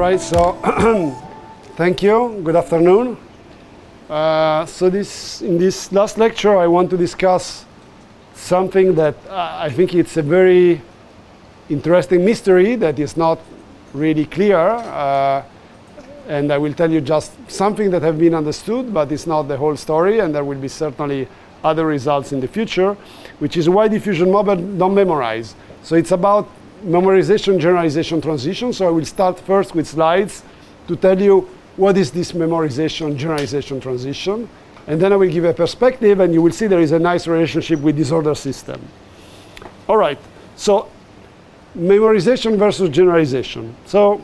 right, so thank you. Good afternoon. In this last lecture, I want to discuss something that I think it's a very interesting mystery that is not really clear. And I will tell you just something that have been understood, but it's not the whole story, and there will be certainly other results in the future, which is why diffusion model don't memorize. So it's about memorization, generalization, transition. So I will start first with slides to tell you what is this memorization, generalization, transition. And then I will give a perspective, and you will see there is a nice relationship with disorder system. All right, so memorization versus generalization. So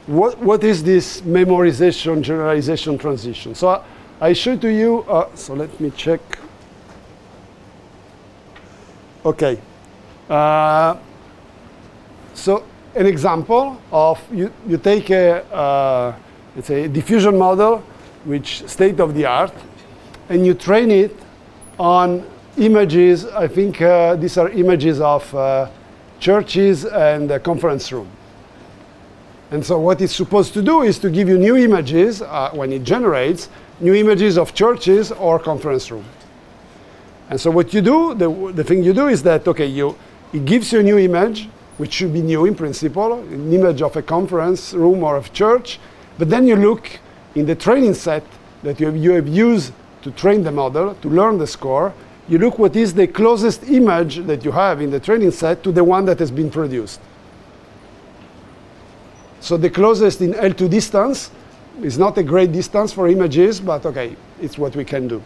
what is this memorization, generalization, transition? So I show to you, so let me check. Okay. So an example of, you take let's say a diffusion model, which state of the art, and you train it on images. I think these are images of churches and a conference room. And so what it's supposed to do is to give you new images when it generates new images of churches or conference room. And so what you do, the thing you do is that, okay, it gives you a new image, which should be new in principle, an image of a conference room or of church. But then you look in the training set that you have used to train the model, to learn the score. You look what is the closest image that you have in the training set to the one that has been produced. So the closest in L2 distance is not a great distance for images, but okay, it's what we can do.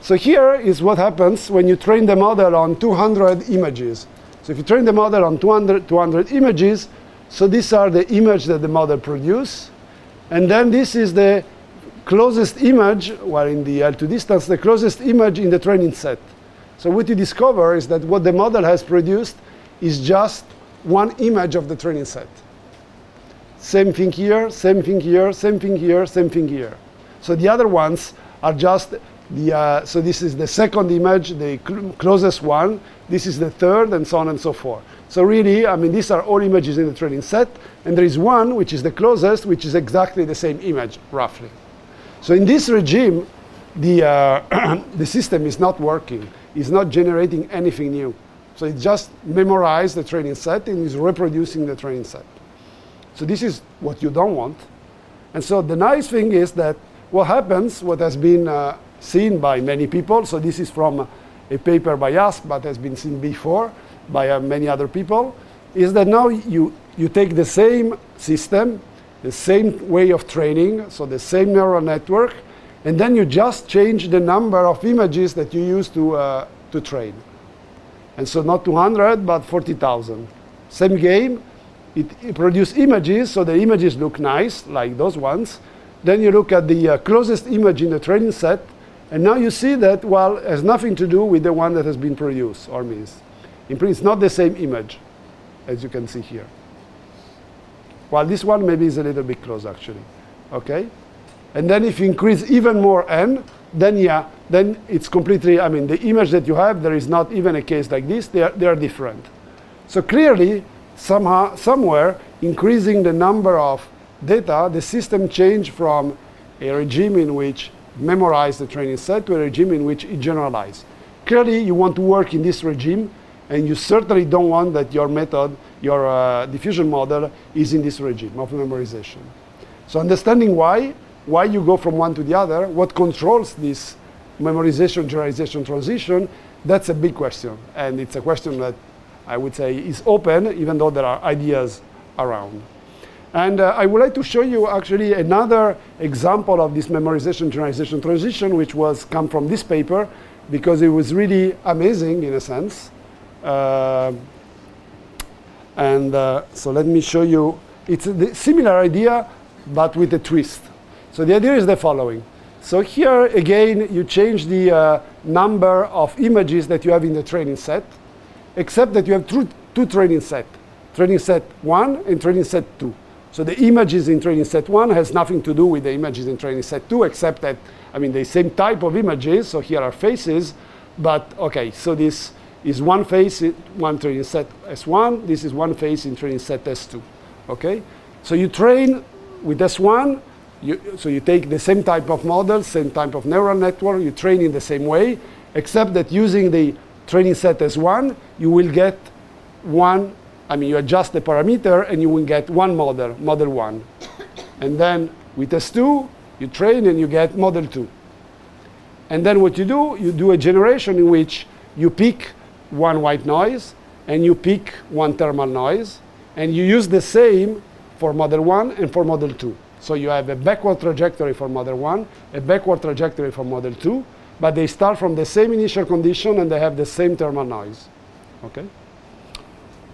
So here is what happens when you train the model on 200 images. So if you train the model on 200 images, so these are the images that the model produces. And then this is the closest image, well, in the L2 distance, the closest image in the training set. So what you discover is that what the model has produced is just one image of the training set. Same thing here, same thing here, same thing here, same thing here. So the other ones are just so this is the second image, the closest one. This is the third, and so on and so forth. So really, I mean, these are all images in the training set, and there is one which is the closest, which is exactly the same image, roughly. So in this regime, the system is not working. It's not generating anything new. So it just memorized the training set and is reproducing the training set. So this is what you don't want. And so the nice thing is that what happens, what has been seen by many people, so this is from a paper by us, but has been seen before by many other people, is that now you take the same system, the same way of training, so the same neural network, and then you just change the number of images that you use to train. And so not 200, but 40,000. Same game. It produces images, so the images look nice, like those ones. Then you look at the closest image in the training set, and now you see that, well, it has nothing to do with the one that has been produced or missed. It's not the same image, as you can see here. Well, this one maybe is a little bit close, actually. Okay? And then if you increase even more n, then yeah, then it's completely, I mean, the image that you have, there is not even a case like this. They are different. So clearly, somehow, somewhere, increasing the number of data, the system changed from a regime in which memorize the training set to a regime in which it generalizes. Clearly, you want to work in this regime, and you certainly don't want that your method, your diffusion model, is in this regime of memorization. So understanding why you go from one to the other, what controls this memorization, generalization, transition, that's a big question. And it's a question that I would say is open, even though there are ideas around. And I would like to show you actually another example of this memorization, generalization, transition, which come from this paper, because it was really amazing in a sense. So let me show you. It's a similar idea, but with a twist. So the idea is the following. So here, again, you change the number of images that you have in the training set, except that you have two training sets. Training set 1 and training set 2. So the images in training set 1 has nothing to do with the images in training set 2, except that, I mean, the same type of images. So here are faces. But, OK, so this is one face in one training set S1. This is one face in training set S2. OK? So you train with S1, so you take the same type of model, same type of neural network, you train in the same way, except that using the training set S1, you will get one, I mean, you adjust the parameter and you will get one model, model 1. And then with S2, you train and you get model 2. And then what you do a generation in which you pick one white noise and you pick one thermal noise, and you use the same for model 1 and for model 2. So you have a backward trajectory for model 1, a backward trajectory for model 2, but they start from the same initial condition and they have the same thermal noise. Okay?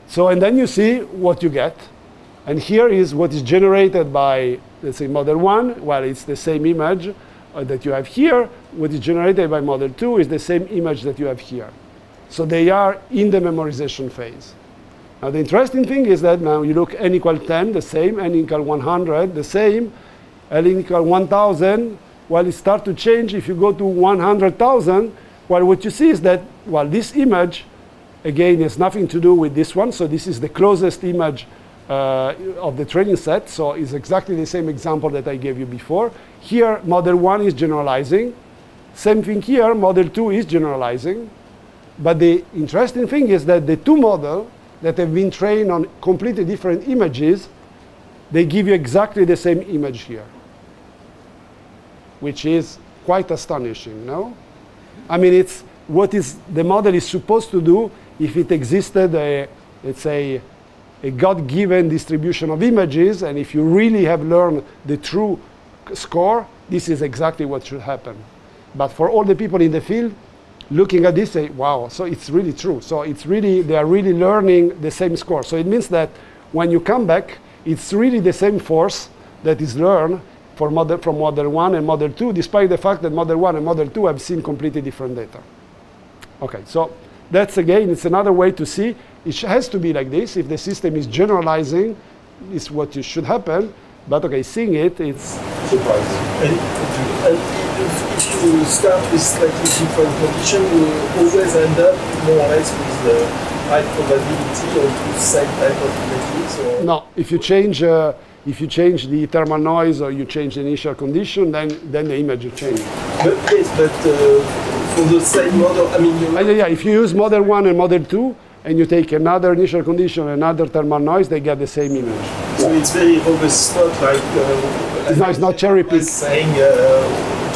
So, and then you see what you get. And here is what is generated by, let's say, model 1. Well, it's the same image that you have here. What is generated by model 2 is the same image that you have here. So they are in the memorization phase. Now, the interesting thing is that now you look n equal 10, the same, n equal 100, the same, n equal 1,000. Well, it starts to change if you go to 100,000. Well, what you see is that, well, this image, again, has nothing to do with this one. So this is the closest image of the training set. So it's exactly the same example that I gave you before. Here, model 1 is generalizing. Same thing here, model 2 is generalizing. But the interesting thing is that the two models that have been trained on completely different images, they give you exactly the same image here, which is quite astonishing, no? I mean, it's what is the model is supposed to do if it existed a, let's say, a God-given distribution of images, and if you really have learned the true score, this is exactly what should happen. But for all the people in the field, looking at this, say, wow, so it's really true. So it's really, they are really learning the same score. So it means that when you come back, it's really the same force that is learned from model 1 and model 2, despite the fact that model 1 and model 2 have seen completely different data. Okay, so that's, again, it's another way to see. It has to be like this. If the system is generalizing, it's what should happen. But, okay, seeing it, it's surprising. If you start with slightly different conditions, you always end up more or less with the high probability of the same type of images? Or? No, if you change the thermal noise or you change the initial condition, then the image will change. But yes, but for the same model, I mean, yeah, if you use model 1 and model 2, and you take another initial condition, another thermal noise, they get the same image. So it's very robust, not like it's not cherry pick. Saying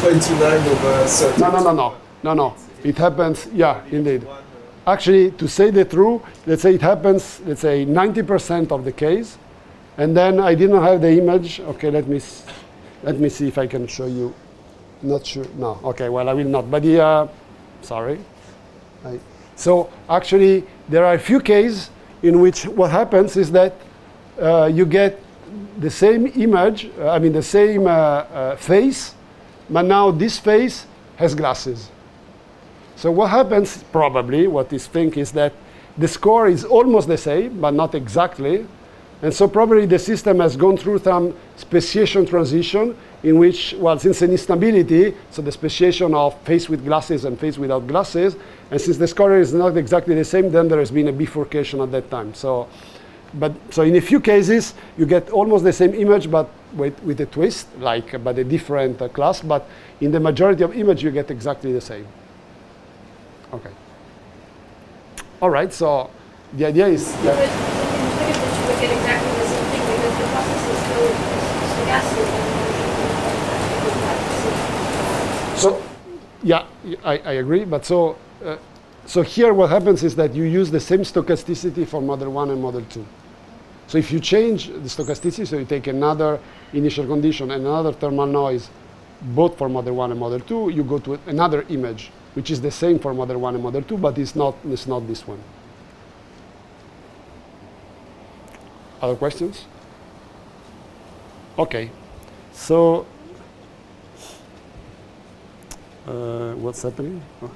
29 over 30. No. It happens, yeah, indeed. Actually, to say the truth, let's say it happens, let's say 90% of the case, and then I didn't have the image. Okay, let me see if I can show you. Not sure. No. Okay. Well, I will not. But sorry. So actually, there are a few cases in which what happens is that you get the same image, I mean the same face, but now this face has glasses. So what happens, probably, what is think is that the score is almost the same, but not exactly. And so probably the system has gone through some speciation transition in which, well, since an instability, so the speciation of face with glasses and face without glasses, and since the score is not exactly the same, then there has been a bifurcation at that time. So in a few cases, you get almost the same image, but with a twist, like, but a different class. But in the majority of images, you get exactly the same. Okay. All right, so the idea is... Yeah. But you would get exactly the same thing because the process is still stochastic. So, yeah, I agree. But so here what happens is that you use the same stochasticity for model 1 and model 2. So if you change the stochasticity, so you take another initial condition and another thermal noise, both for model 1 and model 2, you go to another image, which is the same for model 1 and model 2, but it's not this one. Other questions? Okay. So, what's happening? Oh.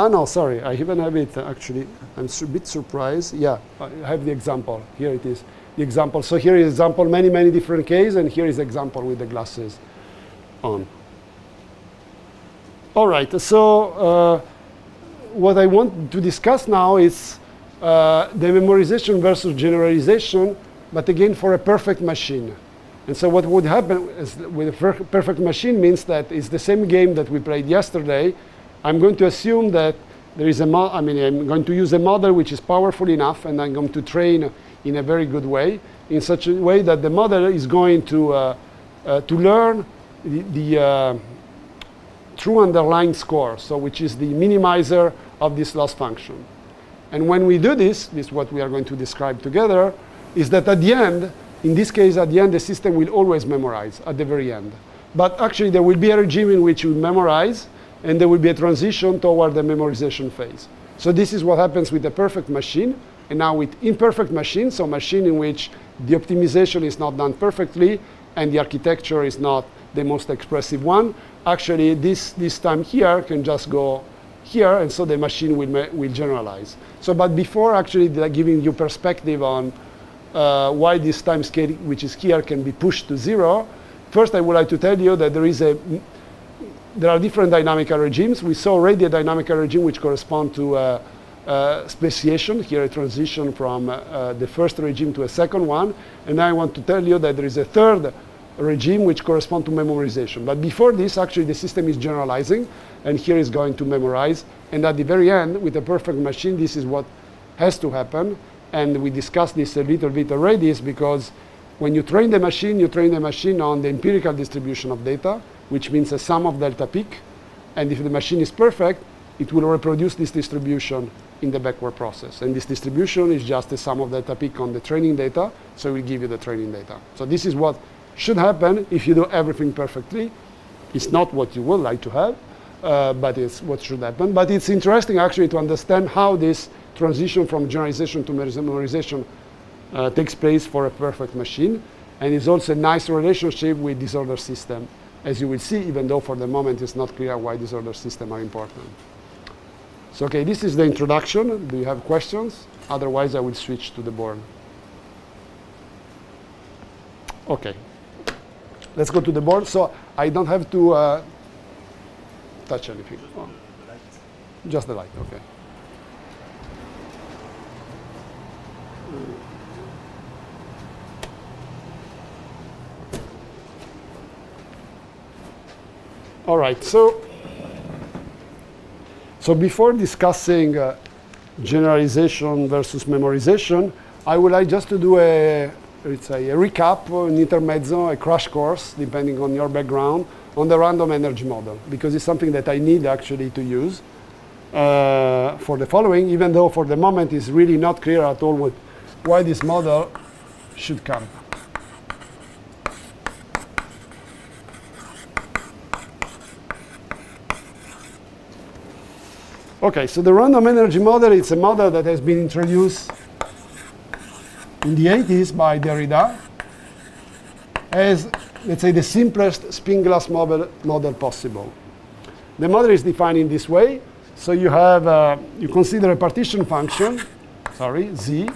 No, sorry. I even have it, actually. I'm a bit surprised. Yeah, I have the example. Here it is, the example. So here is example, many different cases, and here is example with the glasses on. All right, so what I want to discuss now is the memorization versus generalization but again for a perfect machine. And so what would happen is with a perfect machine means that it's the same game that we played yesterday. I'm going to assume that there is I'm going to use a model which is powerful enough, and I'm going to train in a very good way, in such a way that the model is going to learn the true underlying score, so which is the minimizer of this loss function. And when we do this is what we are going to describe together, is that at the end, in this case, at the end, the system will always memorize at the very end. But actually, there will be a regime in which you memorize, and there will be a transition toward the memorization phase. So this is what happens with a perfect machine. And now with imperfect machines, so machine in which the optimization is not done perfectly, and the architecture is not the most expressive one, actually, this time here can just go here, and so the machine will generalize. So, but before actually giving you perspective on why this time scale, which is here, can be pushed to 0, first I would like to tell you that there are different dynamical regimes. We saw already a dynamical regime which corresponds to speciation, here a transition from the first regime to a second one. And now I want to tell you that there is a third regime which corresponds to memorization. But before this, actually, the system is generalizing, and here is going to memorize. And at the very end, with a perfect machine, this is what has to happen. And we discussed this a little bit already, is because when you train the machine on the empirical distribution of data, which means a sum of delta peak. And if the machine is perfect, it will reproduce this distribution in the backward process. And this distribution is just the sum of delta peak on the training data, so it will give you the training data. So this is what should happen if you do everything perfectly. It's not what you would like to have, but it's what should happen. But it's interesting actually to understand how this transition from generalization to memorization takes place for a perfect machine. And it's also a nice relationship with disorder system, as you will see, even though for the moment it's not clear why disorder systems are important. So, okay, this is the introduction. Do you have questions? Otherwise, I will switch to the board. Okay. Let's go to the board. So I don't have to touch anything. Oh. Just the light, okay. All right, so before discussing generalization versus memorization, I would like just to do a recap, an intermezzo, a crash course, depending on your background, on the random energy model, because it's something that I need actually to use for the following, even though for the moment it's really not clear at all why this model should come. Okay, so the random energy model, it's a model that has been introduced in the 80s by Derrida as, let's say, the simplest spin glass model possible. The model is defined in this way. So you have, you consider a partition function, z,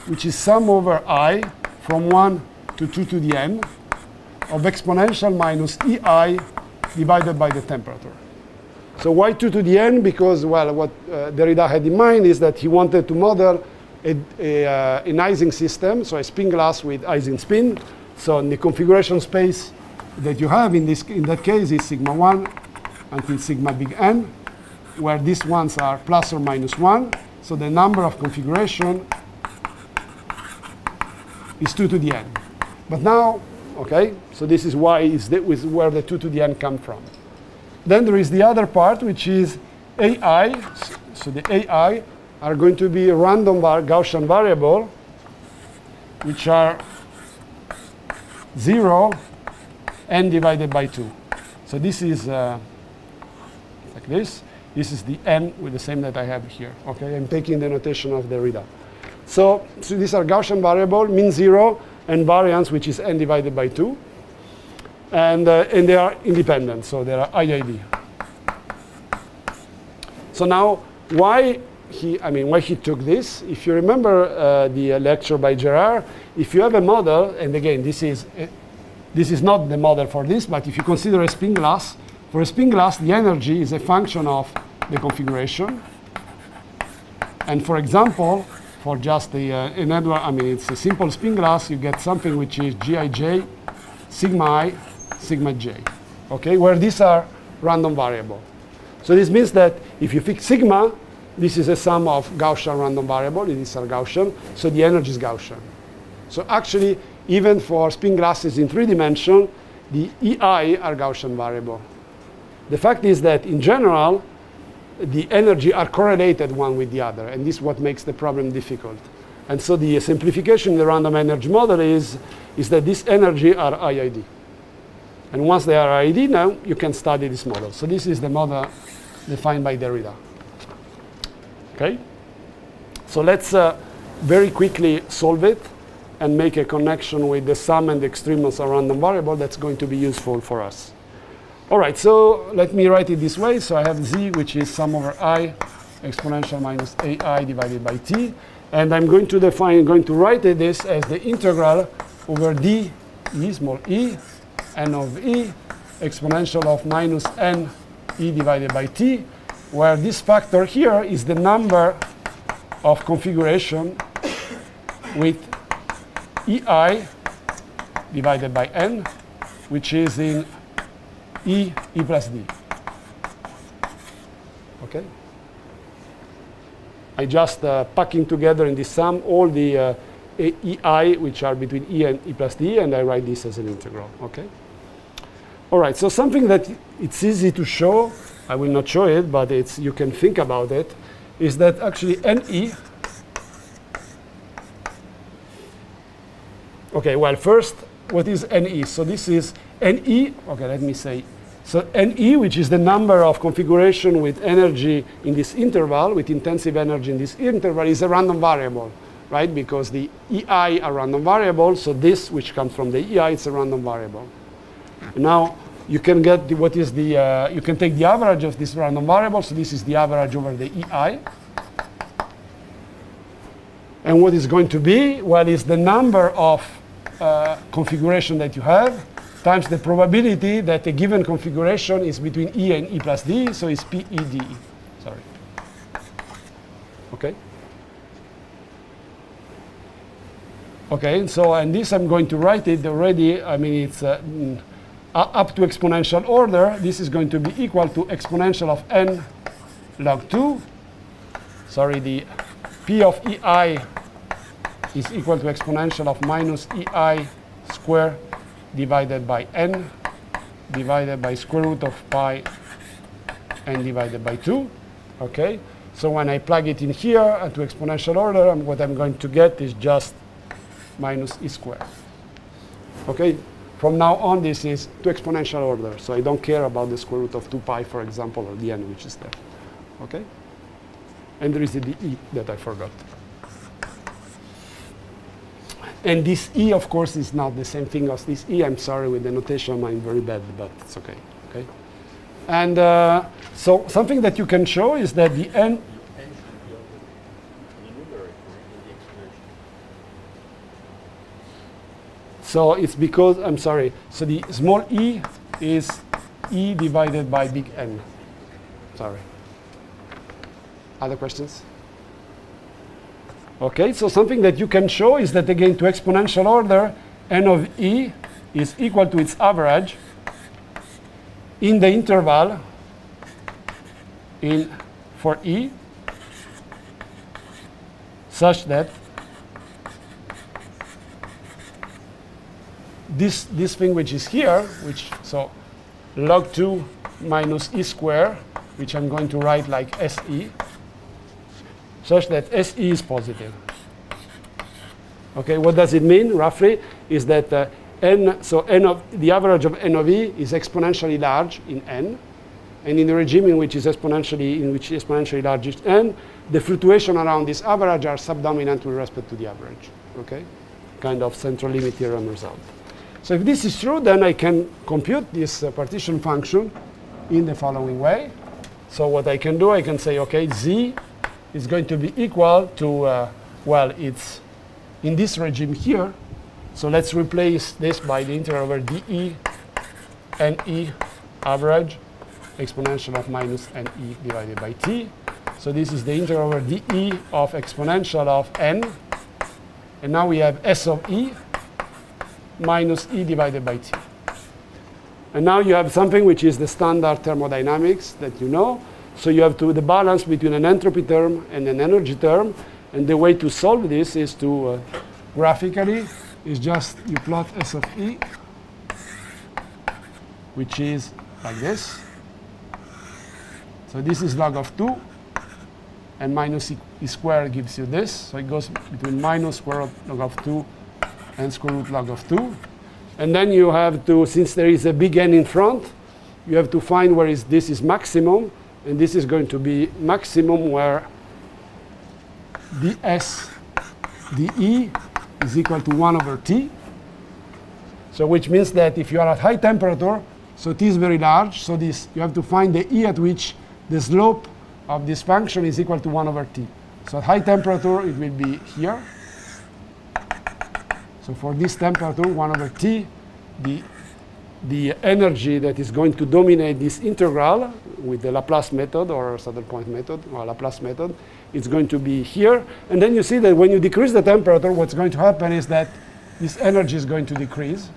which is sum over I from 1 to 2 to the n of exponential minus ei divided by the temperature. So why 2 to the n? Because, well, what Derrida had in mind is that he wanted to model an Ising system, so a spin glass with Ising spin. So in the configuration space that you have in that case is sigma 1 until sigma big N, where these ones are plus or minus 1. So the number of configuration is 2 to the n. But now, okay, so this is why is where the 2 to the n come from. Then there is the other part, which is AI. So the AI are going to be random Gaussian variable, which are 0, n divided by 2. So this is like this. This is the n with the same that I have here. Okay, I'm taking the notation of Derrida. So these are Gaussian variable, mean 0, and variance, which is n divided by 2. And they are independent, so they are IID. So now, why he took this? If you remember the lecture by Gerard, if you have a model, and again, this is not the model for this, but if you consider a spin glass, for a spin glass, the energy is a function of the configuration. And for example, for just the I mean, it's a simple spin glass, you get something which is Gij, sigma I, sigma j, okay, where these are random variable. So this means that if you fix sigma, this is a sum of Gaussian random variable, these are Gaussian, so the energy is Gaussian. So actually, even for spin glasses in 3 dimensions, the EI are Gaussian variable. The fact is that in general, the energy are correlated one with the other, and this is what makes the problem difficult. And so the simplification in the random energy model is that this energy are IID. And once they are IID, now you can study this model. So this is the model defined by Derrida. Okay? So let's very quickly solve it and make a connection with the sum and the extremes of random variable that's going to be useful for us. All right, so let me write it this way. So I have z, which is sum over I exponential minus ai divided by t. And I'm going to write this as the integral over d e, small e, n of e, exponential of minus n e divided by t, where this factor here is the number of configuration with ei divided by n, which is in e plus d. Okay? I just packing together in this sum all the ei, which are between e and e plus d, and I write this as an integral. Okay? All right, so something that it's easy to show, I will not show it, but you can think about it, is that actually ne. Okay, well, first, what is ne? So this is ne, okay, let me say. So ne, which is the number of configuration with energy in this interval, with intensive energy in this interval, is a random variable, right? Because the ei are random variables, so this, which comes from the ei, it's a random variable. Now, you can get what is the, you can take the average of this random variable, so this is the average over the ei. And what is going to be? Well, is the number of configuration that you have times the probability that a given configuration is between e and e plus d, so it's PEDE. Sorry. Okay? Okay, so, and this I'm going to write it already. I mean, it's up to exponential order. This is going to be equal to exponential of n log 2. Sorry, the P of ei is equal to exponential of minus ei squared divided by n divided by square root of pi n divided by 2. Okay, so when I plug it in here to exponential order, what I'm going to get is just minus e squared. Okay, from now on this is to exponential order, so I don't care about the square root of 2 pi, for example, or the n which is there. Okay, and there is the e that I forgot. And this e, of course, is not the same thing as this e. I'm sorry with the notation, I'm very bad, but it's okay. Okay. And so something that you can show is that the n. So it's because, I'm sorry, so the small e is e divided by big N. Sorry. Other questions? Okay, so something that you can show is that, again, to exponential order, n of e is equal to its average in the interval for e, such that this thing which is here, so log 2 minus e squared, which I'm going to write like SE, such that SE is positive. Okay, what does it mean roughly? Is that the average of n of e is exponentially large in n, and in the regime in which exponentially large is n, the fluctuation around this average are subdominant with respect to the average. Okay, kind of central limit theorem result. So if this is true, then I can compute this partition function in the following way. So what I can do, I can say, okay, z is going to be equal to, well, it's in this regime here. So let's replace this by the integral over dE NE average exponential of minus NE divided by t. So this is the integral over dE of exponential of n. And now we have S of E minus E divided by T. And now you have something which is the standard thermodynamics that you know. So you have the balance between an entropy term and an energy term. And the way to solve this is to graphically, is just you plot S of E, which is like this. So this is log of 2. And minus E squared gives you this. So it goes between minus square root log of 2 and square root log of 2. And then you have to, since there is a big N in front, you have to find where this is maximum. And this is going to be maximum where ds dE is equal to 1 over T. So which means that if you are at high temperature, so T is very large, so this you have to find the E at which the slope of this function is equal to 1 over T. So at high temperature, it will be here. So for this temperature, 1 over T, the energy that is going to dominate this integral with the Laplace method or Saddle point method or Laplace method, it's going to be here. And then you see that when you decrease the temperature, what's going to happen is that this energy is going to decrease.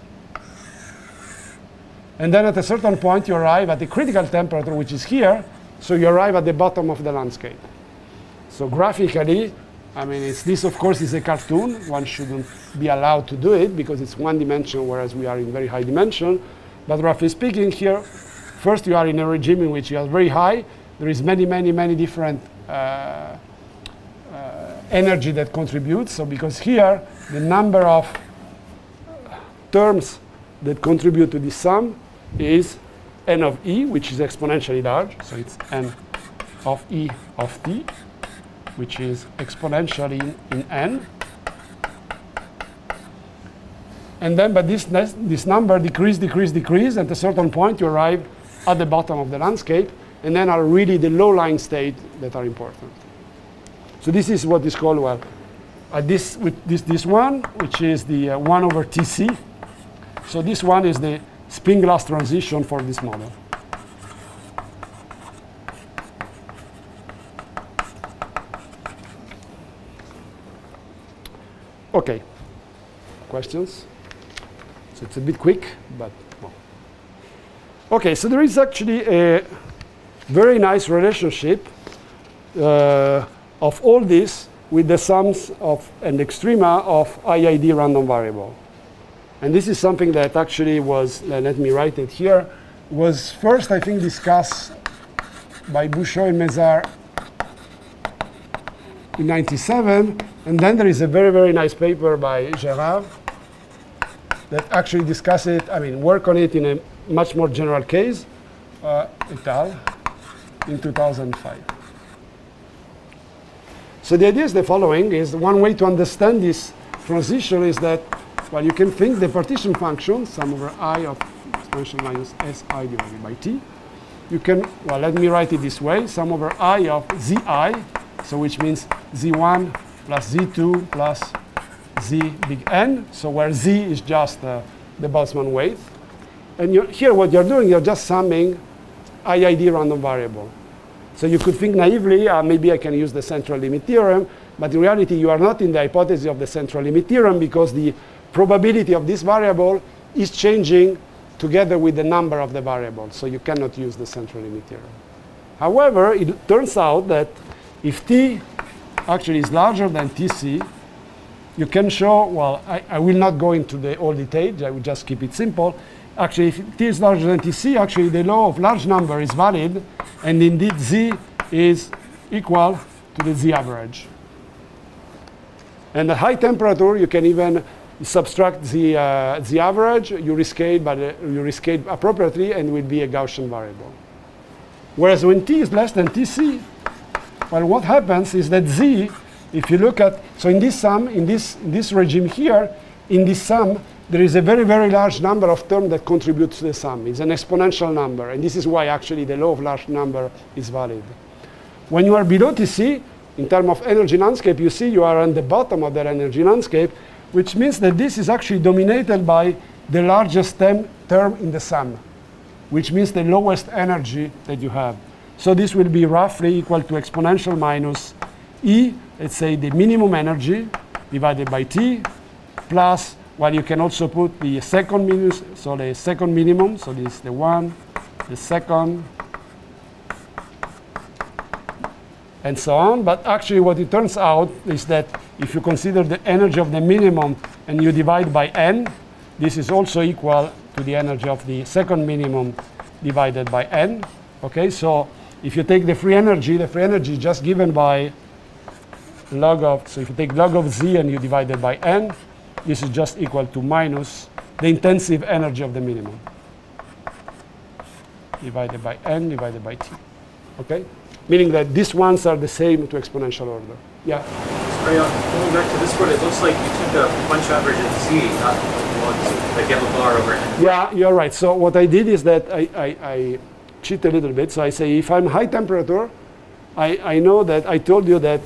And then at a certain point, you arrive at the critical temperature, which is here. So you arrive at the bottom of the landscape. So graphically, I mean, this, of course, is a cartoon. One shouldn't be allowed to do it because it's one dimension, whereas we are in very high dimension. But roughly speaking, here, first you are in a regime in which you are very high. There is many, many, many different energy that contributes. So because here, the number of terms that contribute to this sum is n of E, which is exponentially large. So it's n of E of T, which is exponentially in n. And then, but this number decrease, and at a certain point you arrive at the bottom of the landscape, and then are really the low-lying state that are important. So this is what is called, well, this one, which is the 1 over Tc. So this one is the spin glass transition for this model. Okay, questions? So it's a bit quick, but well. Okay, so there is actually a very nice relationship of all this with the sums of and extrema of IID random variable. And this is something that actually was, let me write it here, was first, I think, discussed by Bouchot and Mézard in 1997. And then there is a very, very nice paper by Gérard that actually discuss it, I mean, work on it in a much more general case, et al., in 2005. So the idea is the following, is one way to understand this transition is that, well, you can think the partition function, sum over I of exponential minus Si divided by T. You can, well, let me write it this way, sum over I of Zi, so which means Z1 plus Z2 plus Z big N, so where Z is just the Boltzmann weight. And here what you're doing, you're just summing IID random variable. So you could think naively, maybe I can use the central limit theorem, but in reality you are not in the hypothesis of the central limit theorem because the probability of this variable is changing together with the number of the variables, so you cannot use the central limit theorem. However, it turns out that if T actually is larger than Tc, you can show, well, I will not go into all details, I will just keep it simple. Actually, if T is larger than Tc, actually the law of large number is valid, and indeed Z is equal to the Z average. And at high temperature, you can even subtract the average, you rescale, but you rescale appropriately, and it will be a Gaussian variable. Whereas when T is less than Tc, well, what happens is that Z, if you look at, so in this sum, in this regime here, in this sum, there is a very, very large number of terms that contribute to the sum. It's an exponential number, and this is why actually the law of large number is valid. When you are below Tc, in terms of energy landscape, you see you are on the bottom of that energy landscape, which means that this is actually dominated by the largest term in the sum, which means the lowest energy that you have. So this will be roughly equal to exponential minus E, let's say the minimum energy divided by T, plus, well, you can also put the second minus, so the second minimum, so this is the one, the second, and so on. But actually what it turns out is that if you consider the energy of the minimum and you divide by n, this is also equal to the energy of the second minimum divided by n. Okay, so if you take the free energy is just given by log of, so if you take log of z and you divide it by n, this is just equal to minus the intensive energy of the minimum divided by n divided by t. Okay? Meaning that these ones are the same to exponential order. Yeah? Sorry, going back to this one, it looks like you took a bunch average in z, not ones, like you have a bar over n. Yeah, you're right. So what I did is that I cheat a little bit. So I say if I'm high temperature, I know that I told you that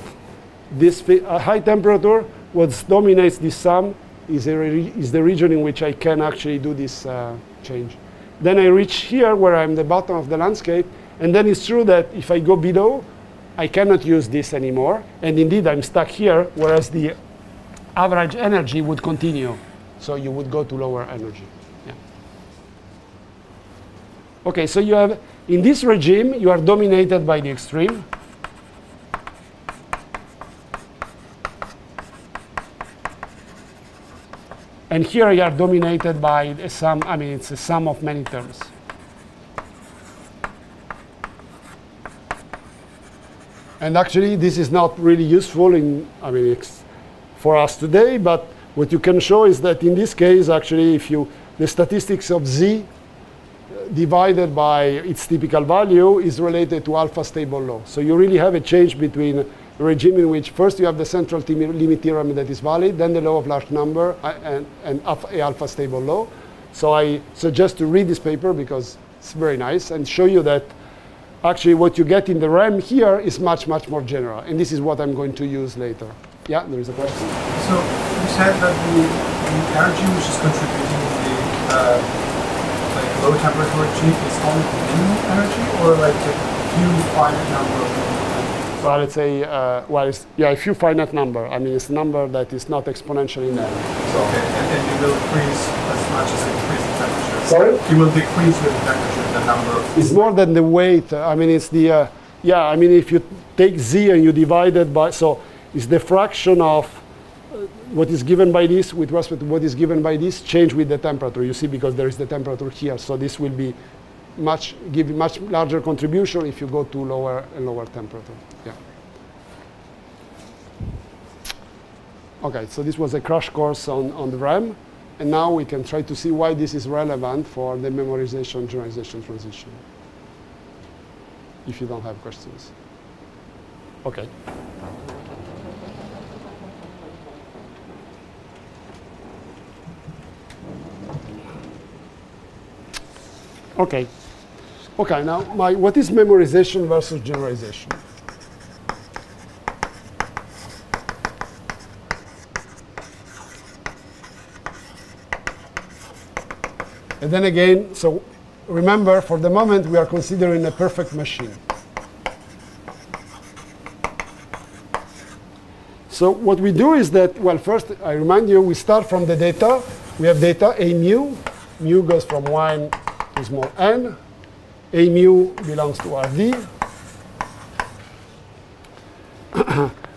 this high temperature, what dominates this sum is the region in which I can actually do this change. Then I reach here where I'm the bottom of the landscape, and then it's true that if I go below, I cannot use this anymore, and indeed I'm stuck here, whereas the average energy would continue, so you would go to lower energy. Yeah. Okay, so you have, in this regime, you are dominated by the extreme. And here you are dominated by a sum, I mean, it's a sum of many terms. And actually, this is not really useful for us today, but what you can show is that in this case, actually, if the statistics of z divided by its typical value is related to alpha stable law. So you really have a change between a regime in which first you have the central limit theorem that is valid, then the law of large number, and a alpha stable law. So I suggest to read this paper because it's very nice and show you that actually what you get in the REM here is much, much more general. And this is what I'm going to use later. Yeah, there is a question. So you said that the energy which is contributing the low temperature regime is only the minimum energy, or like a few finite number of minimum? Well, let's say, a few finite number. I mean, it's a number that is not exponentially narrow. So, okay, and it will increase as much as it increases the temperature. Sorry? It will decrease with the temperature, the number. It's more than the weight. I mean, it's the, I mean, if you take z and you divide it by, so it's the fraction of what is given by this with respect to what is given by this change with the temperature. You see, because there is the temperature here. So this will be give much larger contribution if you go to lower and lower temperature. Yeah. Okay, so this was a crash course on the RAM. And now we can try to see why this is relevant for the memorization generalization transition. If you don't have questions. Okay. Okay. Okay, now what is memorization versus generalization? And then again, so remember, for the moment, we are considering a perfect machine. So what we do is that, well, first, I remind you, we start from the data. We have data A mu. Mu goes from 1 to small n. A mu belongs to Rd.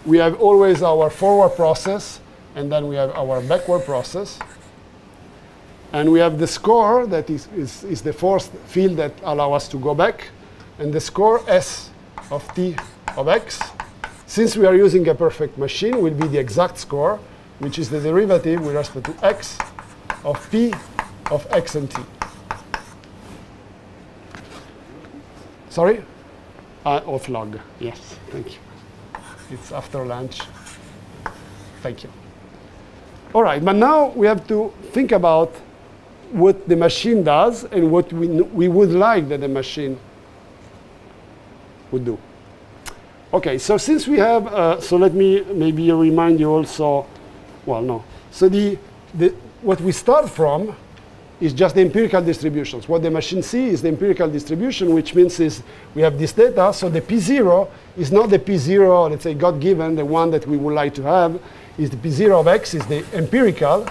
We have always our forward process, and then we have our backward process. And we have the score that is the force field that allows us to go back, and the score S of t of x. Since we are using a perfect machine, will be the exact score, which is the derivative with respect to x of p of x and t. Sorry? Of log. Yes, thank you. It's after lunch. Thank you. All right, but now we have to think about what the machine does and what we would like that the machine would do. Okay, so since we have, so let me maybe remind you also, well, no. So what we start from is just the empirical distributions. What the machine sees is the empirical distribution, which means is we have this data, so the P0 is not the P0, let's say, God-given, the one that we would like to have, is the P0 of x is the empirical,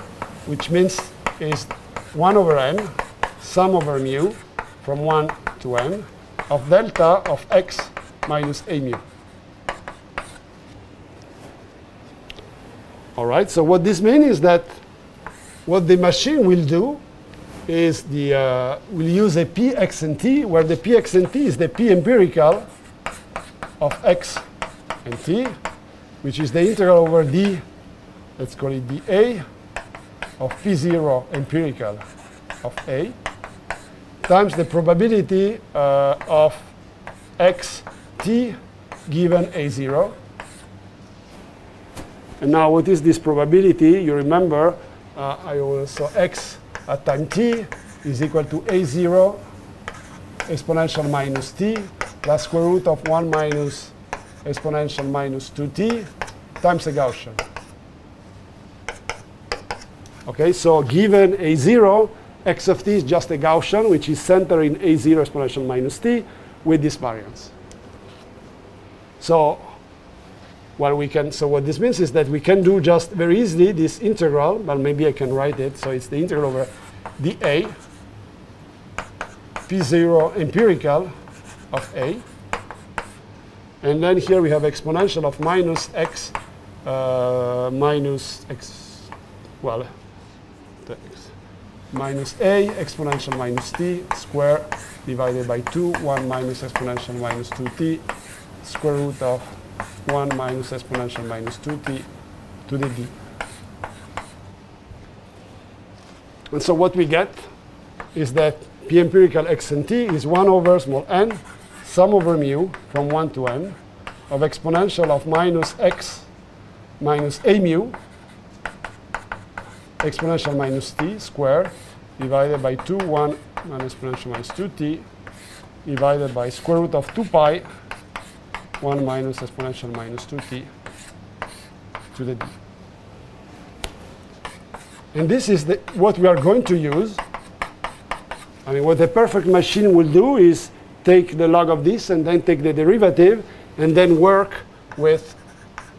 which means is 1 over n, sum over mu, from 1 to n, of delta of x minus a mu. All right, so what this means is that what the machine will do is we'll use a p, x, and t, where the p, x, and t is the p empirical of x and t, which is the integral over d, let's call it dA, of p0 empirical of a, times the probability of x t given a0. And now what is this probability? You remember, so x at time t is equal to a0 exponential minus t plus square root of 1 minus exponential minus 2t times a Gaussian. Okay, so given a0, x of t is just a Gaussian, which is centered in a0 exponential minus t with this variance. So what this means is that we can do just very easily this integral, but maybe I can write it. So it's the integral over dA, p0 empirical of a. And then here we have exponential of minus x minus x, well, minus a exponential minus t square divided by 2, 1 minus exponential minus 2t, square root of 1 minus exponential minus 2t to the d. And so what we get is that p empirical x and t is 1 over small n, sum over mu from 1 to n of exponential of minus x minus a mu exponential minus t squared divided by 2, 1 minus exponential minus 2t divided by square root of 2 pi 1 minus exponential minus 2t to the d. And this is what we are going to use. I mean, what the perfect machine will do is take the log of this and then take the derivative and then work with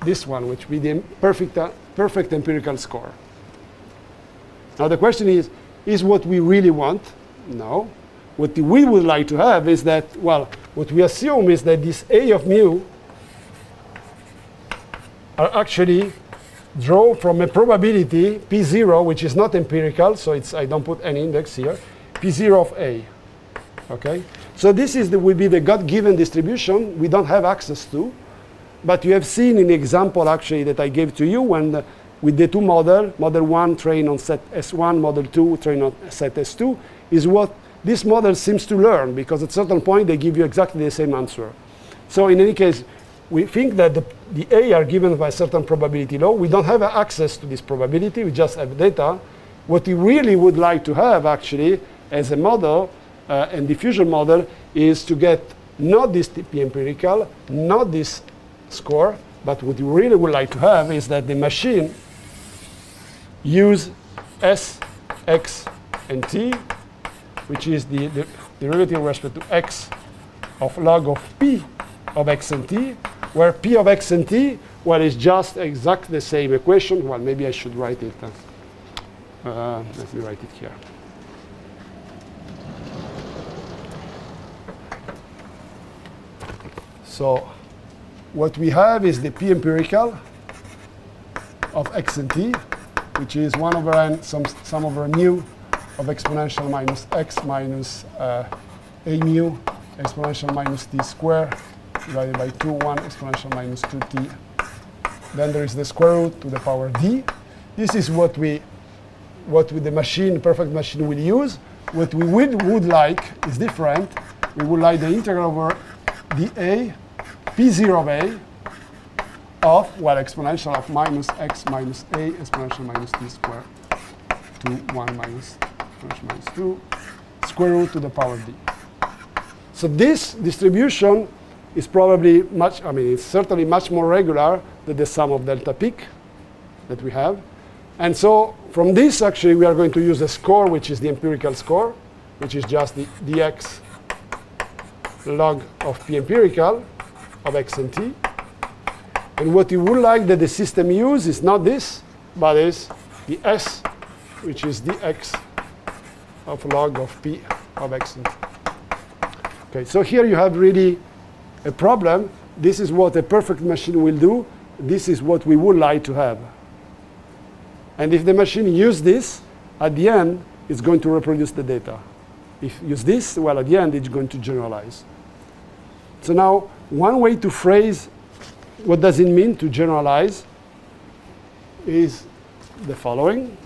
this one, which will be the perfect empirical score. Now the question is what we really want? No. What we would like to have is that, well, what we assume is that this A of mu are actually drawn from a probability P0, which is not empirical, so I don't put any index here, P0 of A. Okay? So this will be the God-given distribution we don't have access to, but you have seen in the example actually that I gave to you when with the two model 1 trained on set S1, model 2 trained on set S2, is what this model seems to learn, because at a certain point they give you exactly the same answer. So in any case, we think that the A are given by a certain probability law. We don't have access to this probability, we just have data. What we really would like to have actually as a model and diffusion model is to get not this P empirical, not this score, but what we really would like to have is that the machine use S, X, and T, which is the derivative with respect to x of log of p of x and t, where p of x and t, well, is just exactly the same equation. Well, maybe I should write it. Let me write it here. So what we have is the p empirical of x and t, which is 1 over n sum over mu of exponential minus x minus a mu exponential minus t squared divided by 2, 1 exponential minus 2t. Then there is the square root to the power d. This is what with the machine, perfect machine, will use. What we would like is different. We would like the integral over dA p0 of a of, well, exponential of minus x minus a exponential minus t squared to 1 minus exponential minus 2 square root to the power d. So this distribution is probably it's certainly much more regular than the sum of delta peak that we have. And so from this, actually, we are going to use a score, which is the empirical score, which is just the dx log of p empirical of x and t. And what you would like that the system use is not this, but is the s, which is dx of log of p of x and t. Okay, so here you have really a problem. This is what a perfect machine will do. This is what we would like to have. And if the machine uses this, at the end, it's going to reproduce the data. If you use this, well, at the end, it's going to generalize. So now, one way to phrase what does it mean to generalize is the following.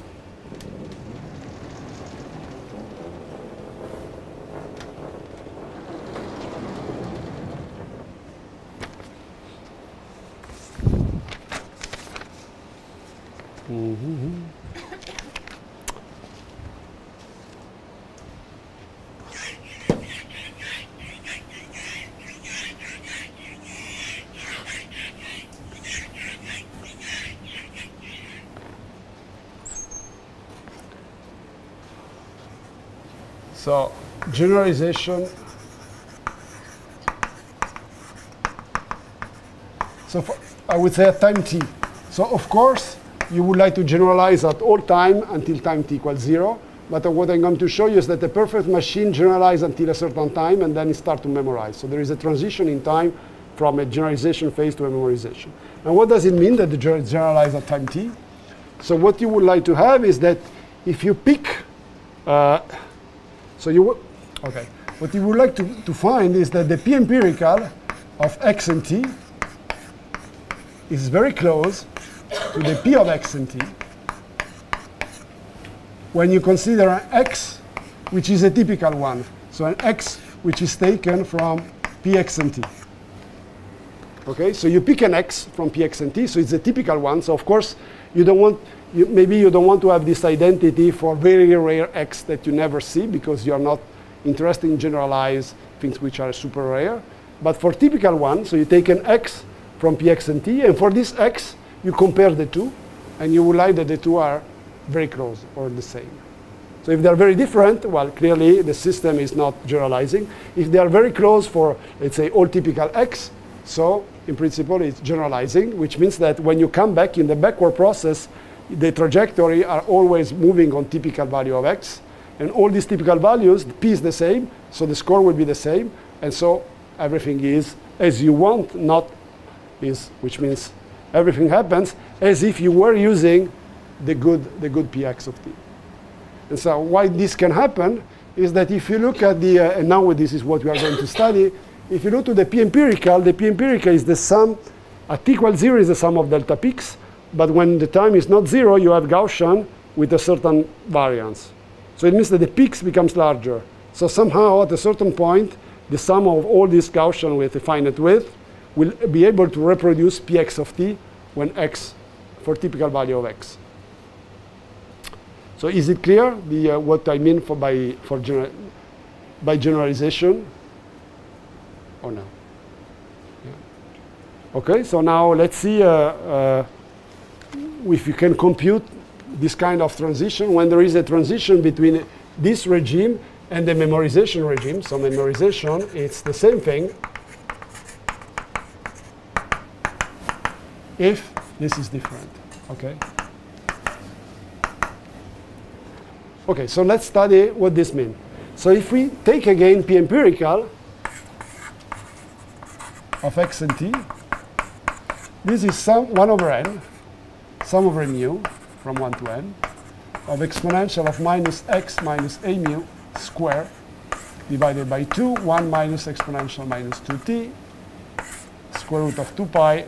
So generalization. So I would say at time t. So of course, you would like to generalize at all time until time t equals 0. But what I'm going to show you is that the perfect machine generalizes until a certain time, and then it starts to memorize. So there is a transition in time from a generalization phase to a memorization. And what does it mean that the generalize at time t? So what you would like to have is that if you pick, what you would like to find is that the p empirical of x and t is very close to the p of x and t when you consider an x which is a typical one. So an x which is taken from px and t. Okay, so you pick an x from px and t, so it's a typical one. So of course, you don't want, maybe you don't want to have this identity for very rare x that you never see because you're not interested in generalize things which are super rare. But for typical ones, so you take an x from px and t, and for this x, you compare the two, and you will like that the two are very close or the same. So if they're very different, well, clearly the system is not generalizing. If they are very close for, let's say, all typical x, so in principle it's generalizing, which means that when you come back in the backward process, the trajectory are always moving on typical value of x. And all these typical values, the p is the same, so the score will be the same. And so everything is as you want, not is, which means everything happens as if you were using the good px of t. And so why this can happen is that if you look at the, and now this is what we are going to study, if you look to the p empirical is the sum, at t equals 0 is the sum of delta peaks, but when the time is not 0, you have Gaussian with a certain variance. So it means that the peaks becomes larger. So somehow at a certain point, the sum of all these Gaussian with a finite width will be able to reproduce px of t when x for typical value of x. So is it clear what I mean by generalization or no? Yeah. Okay, so now let's see if you can compute this kind of transition when there is a transition between this regime and the memorization regime. So memorization, it's the same thing if this is different, okay? Okay, so let's study what this means. So if we take again p empirical of x and t, this is sum 1 over n, sum over mu from 1 to n, of exponential of minus x minus a mu squared divided by 2, 1 minus exponential minus 2t, square root of 2 pi,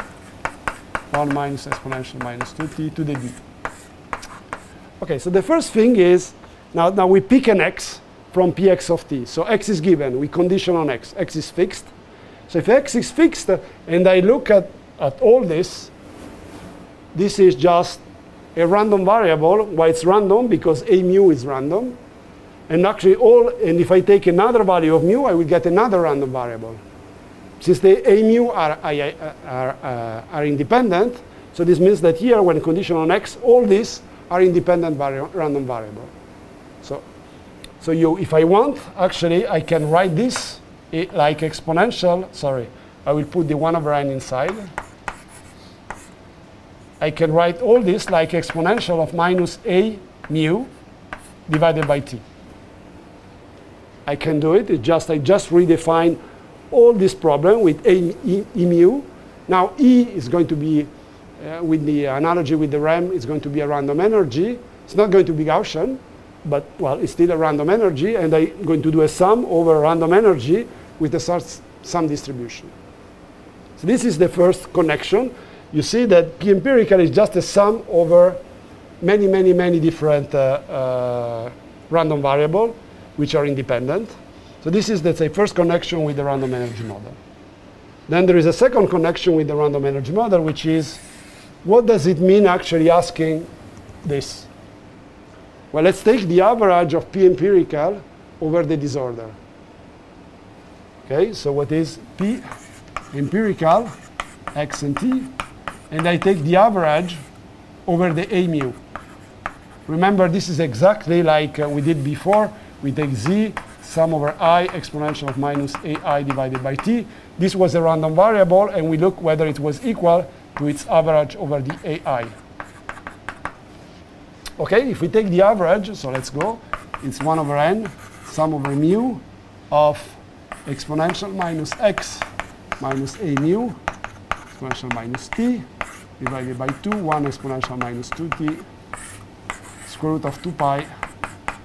1 minus exponential minus 2t to the d. Okay, so the first thing is, now we pick an x from px of t. So x is given, we condition on x. X is fixed. So if x is fixed, and I look at all this, this is just a random variable. Why it's random? Because a mu is random. And actually and if I take another value of mu, I will get another random variable. Since the a mu are independent, so this means that here, when condition on x, all these are independent random variable. So if I want, actually, I can write this like exponential. Sorry, I will put the 1 over n inside. I can write all this like exponential of minus a mu divided by t. I can do it. I just redefine all this problem with e mu. Now E is going to be, with the analogy with the RAM, it's going to be a random energy. It's not going to be Gaussian, but well, it's still a random energy, and I'm going to do a sum over random energy with a sum distribution. So this is the first connection. You see that P empirical is just a sum over many, many, many different random variables which are independent. So this is, let's say, first connection with the random energy model. Then there is a second connection with the random energy model, which is, what does it mean actually asking this? Well, let's take the average of P empirical over the disorder. Okay, so what is P empirical, x and t, and I take the average over the a mu. Remember, this is exactly like we did before. We take z, sum over I, exponential of minus ai divided by t. This was a random variable, and we look whether it was equal to its average over the ai. Okay, if we take the average, so let's go. It's 1 over n, sum over mu of exponential minus x minus a mu, exponential minus t, divided by 2, 1 exponential minus 2t, square root of 2 pi,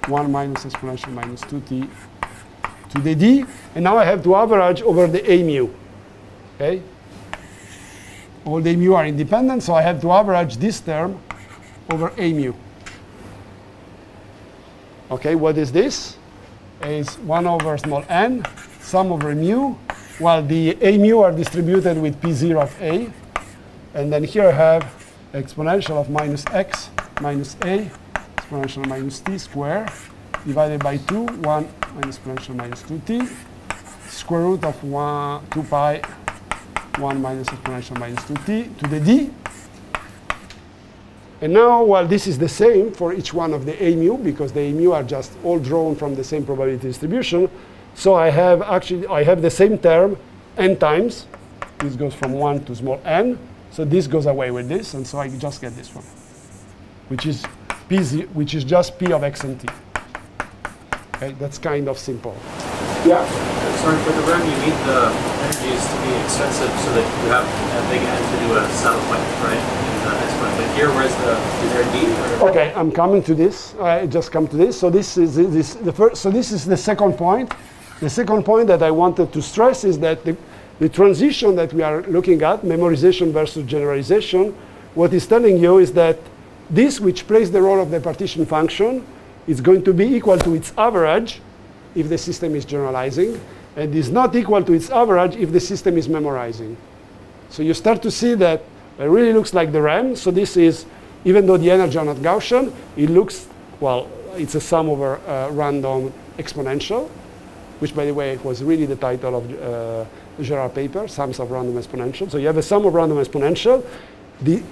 1 minus exponential minus 2t to the d. And now I have to average over the a mu. Okay? All the mu are independent, so I have to average this term over a mu. Okay, what is this? Is 1 over small n, sum over mu, while the a mu are distributed with p0 of a. And then here I have exponential of minus x minus a, exponential minus t square, divided by 2, 1 minus exponential minus 2t, square root of 2 pi, 1 minus exponential minus 2t to the d. And now, well, this is the same for each one of the a mu, because the a mu are just all drawn from the same probability distribution. So I have the same term n times. This goes from 1 to small n. So this goes away with this, and so I just get this one, which is just p of x and t. Okay, that's kind of simple. Yeah. Sorry, for the RAM, you need the energies to be expensive so that you have a big n to do a settlement, right? In the exponent. But here, where's is there a d? Or Okay, I'm coming to this. I just come to this. So this is the first. So this is the second point. The second point that I wanted to stress is that the transition that we are looking at, memorization versus generalization, what it's telling you is that this, which plays the role of the partition function, is going to be equal to its average if the system is generalizing, and is not equal to its average if the system is memorizing. So you start to see that it really looks like the RAM. So this is, even though the energy are not Gaussian, it looks, well, it's a sum over random exponential, which, by the way, was really the title of Gerard paper, sums of random exponential. So you have a sum of random exponential.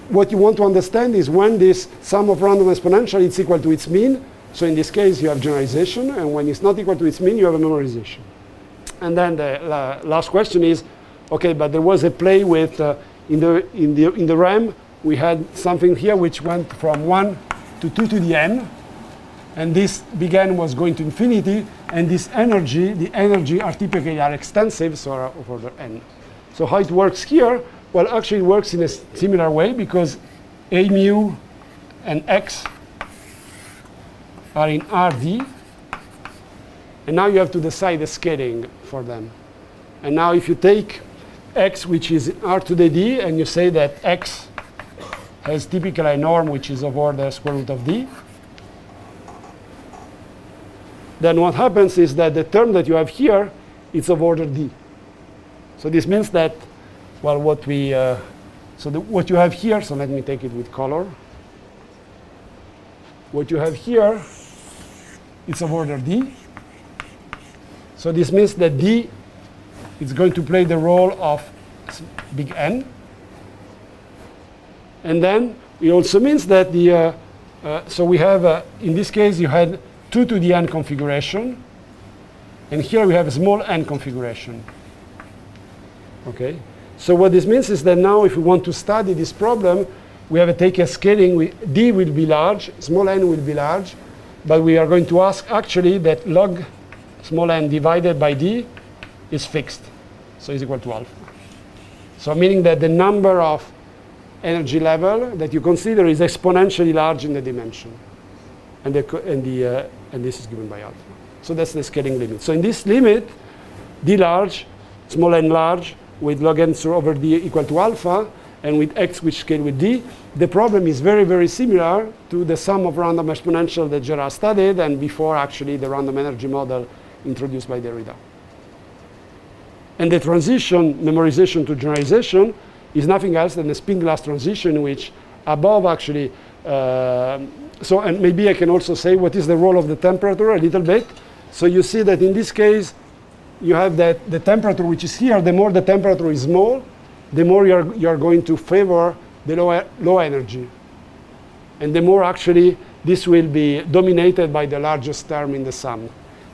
What you want to understand is when this sum of random exponential is equal to its mean. So in this case, you have generalization, and when it's not equal to its mean, you have a memorization. And then the last question is, okay, but there was a play with in the RAM, we had something here which went from 1 to 2 to the n, and this was going to infinity, and this energy, the energy are typically extensive, so are of order n. So how it works here? Well, actually it works in a similar way, because a mu and x are in Rd, and now you have to decide the scaling for them. And now if you take x, which is R to the d, and you say that x has typically a norm which is of order square root of d, then what happens is that the term that you have here is of order d. So this means that, well, what you have here, so let me take it with color. What you have here, it's of order d. So this means that d is going to play the role of big N. And then it also means that So we have, in this case, you had 2 to the n configuration. And here we have a small n configuration. Okay? So what this means is that now if we want to study this problem, we have to take a scaling. D will be large, small n will be large. But we are going to ask actually that log small n divided by d is fixed. So is equal to alpha. So meaning that the number of energy level that you consider is exponentially large in the dimension. And this is given by alpha. So that's the scaling limit. So in this limit, d large, small n large, with log n over d equal to alpha, and with x which scale with d, the problem is very, very similar to the sum of random exponential that Gerard studied, and before actually the random energy model introduced by Derrida. And the transition, memorization to generalization, is nothing else than a spin glass transition, which above actually, and maybe I can also say what is the role of the temperature a little bit. So you see that in this case, you have that the temperature which is here, the more the temperature is small, the more you are going to favor the low energy. And the more actually this will be dominated by the largest term in the sum.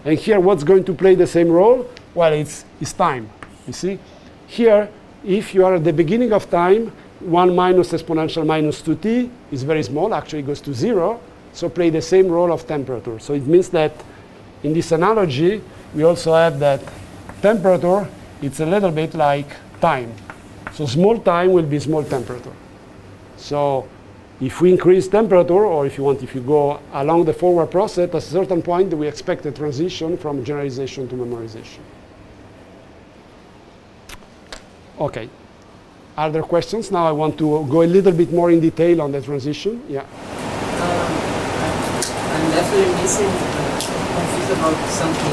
And here what's going to play the same role? Well, it's time, you see. Here, if you are at the beginning of time, 1 minus exponential minus 2t is very small, actually goes to 0, so play the same role of temperature. So it means that in this analogy, we also have that temperature, it's a little bit like time. So small time will be small temperature. So if we increase temperature, or if you want, if you go along the forward process, at a certain point, we expect a transition from generalization to memorization. OK. Are there questions? Now I want to go a little bit more in detail on the transition. Yeah. I'm definitely missing, confused about something,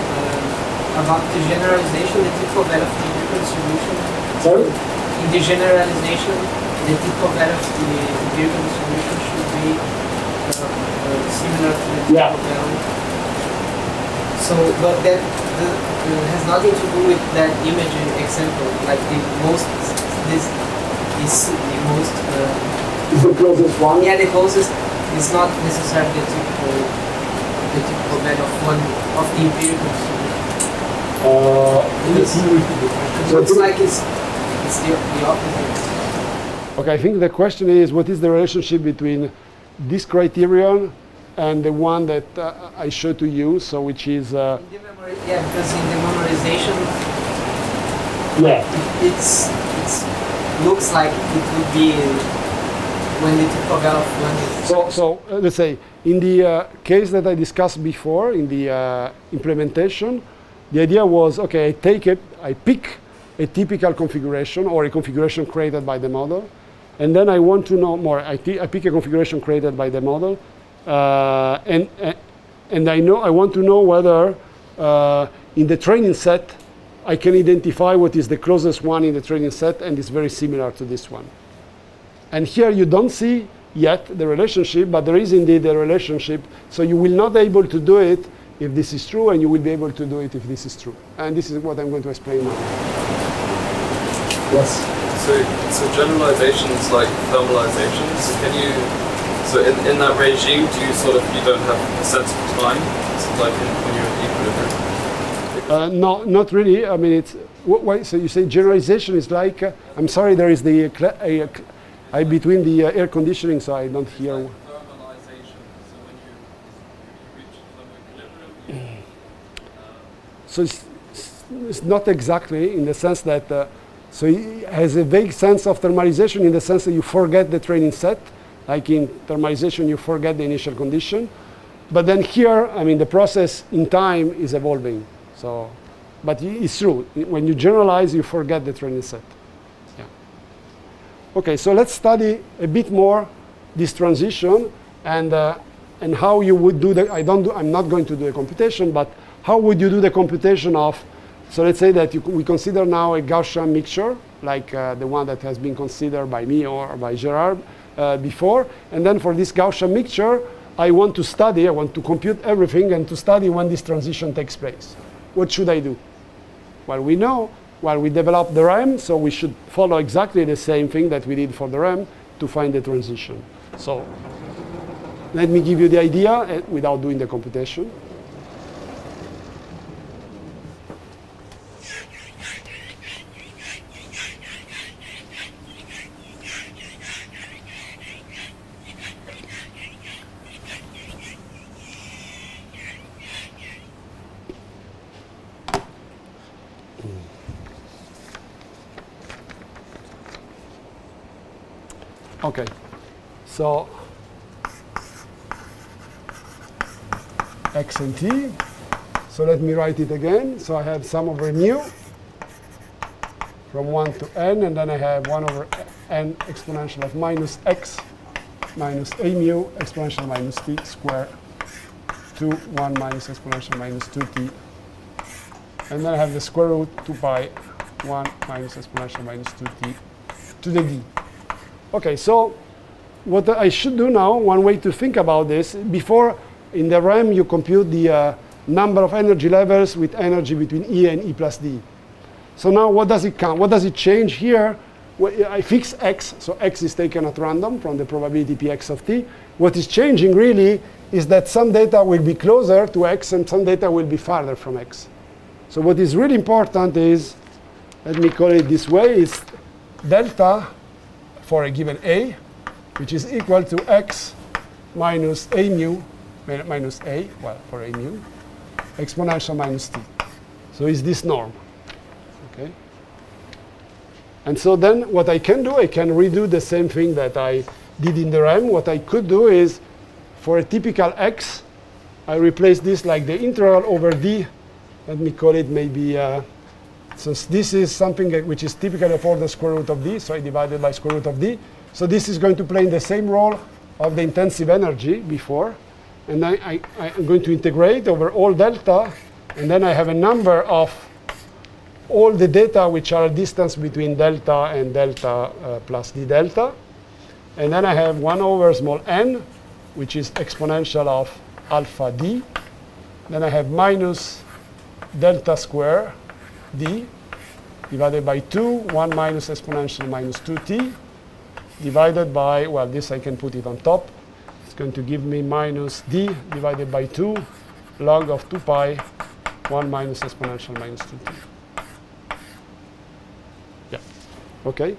about the generalization, the typical value of the Birken solution. Sorry? In the generalization, the typical value of the Birken solution should be similar to the typical value. So, but that has nothing to do with that imaging example, like the most, is the closest one? Yeah, the closest is not necessarily the typical value of one of the empirical solution. So it's like it's the opposite. Okay, I think the question is, what is the relationship between this criterion and the one that I showed to you, so which is... yeah, because in the memorization, it looks like it would be when the typical value of one is... So let's say, in the case that I discussed before, in the implementation, the idea was, okay, I pick a typical configuration or a configuration created by the model, and then I want to know more. I pick a configuration created by the model, and I want to know whether in the training set I can identify what is the closest one in the training set, and it's very similar to this one. And here you don't see yet the relationship, but there is indeed a relationship. So you will not be able to do it if this is true, and you will be able to do it if this is true. And this is what I'm going to explain now. Yes? So generalizations like thermalizations, so in that regime, you don't have a sense of time, like when you're in equilibrium? No, not really. I mean, it's, so you say generalization is like, I'm sorry, there is the, between the air conditioning, so I don't hear. Like thermalization, so when you reach thermal equilibrium. So it's not exactly in the sense that, so it has a vague sense of thermalization in the sense that you forget the training set. Like in thermalization, you forget the initial condition. But then here, I mean, the process in time is evolving. So, but it's true. When you generalize, you forget the training set. Yeah. OK, so let's study a bit more this transition and how you would do the, I'm not going to do a computation, but how would you do the computation of, so let's say that we consider now a Gaussian mixture, like the one that has been considered by me or by Gerard before. And then for this Gaussian mixture, I want to compute everything and to study when this transition takes place. What should I do? Well, we know, we develop the REM, so we should follow exactly the same thing that we did for the REM to find the transition. So Let me give you the idea without doing the computation. Okay, so x and t. So let me write it again. So I have sum over mu from 1 to n, and then I have 1 over n exponential of minus x minus a mu exponential minus t squared to 1 minus exponential minus 2t. And then I have the square root 2 pi 1 minus exponential minus 2t to the d. Okay, so what I should do now, one way to think about this, before in the RAM you compute the number of energy levels with energy between E and E plus D. So now what does it count? What does it change here? Well, I fix x, so x is taken at random from the probability px of t. What is changing really is that some data will be closer to x and some data will be farther from x. So what is really important is, let me call it this way, is delta for a given a, which is equal to x minus a mu, minus a, well, for a mu, exponential minus t. So it's this norm. Okay. And so then what I can do, I can redo the same thing that I did in the RAM. What I could do is, for a typical x, I replace this like the integral over d. Let me call it maybe, so this is something which is typically for the square root of d, so I divide it by square root of d. So this is going to play in the same role of the intensive energy before. And I'm going to integrate over all delta, and then I have a number of all the data which are a distance between delta and delta plus d delta. And then I have 1 over small n, which is exponential of alpha d. Then I have minus delta square d divided by 2, 1 minus exponential minus 2t, divided by, well, this I can put it on top. It's going to give me minus d divided by 2 log of 2 pi 1 minus exponential minus 2t. Yeah, OK.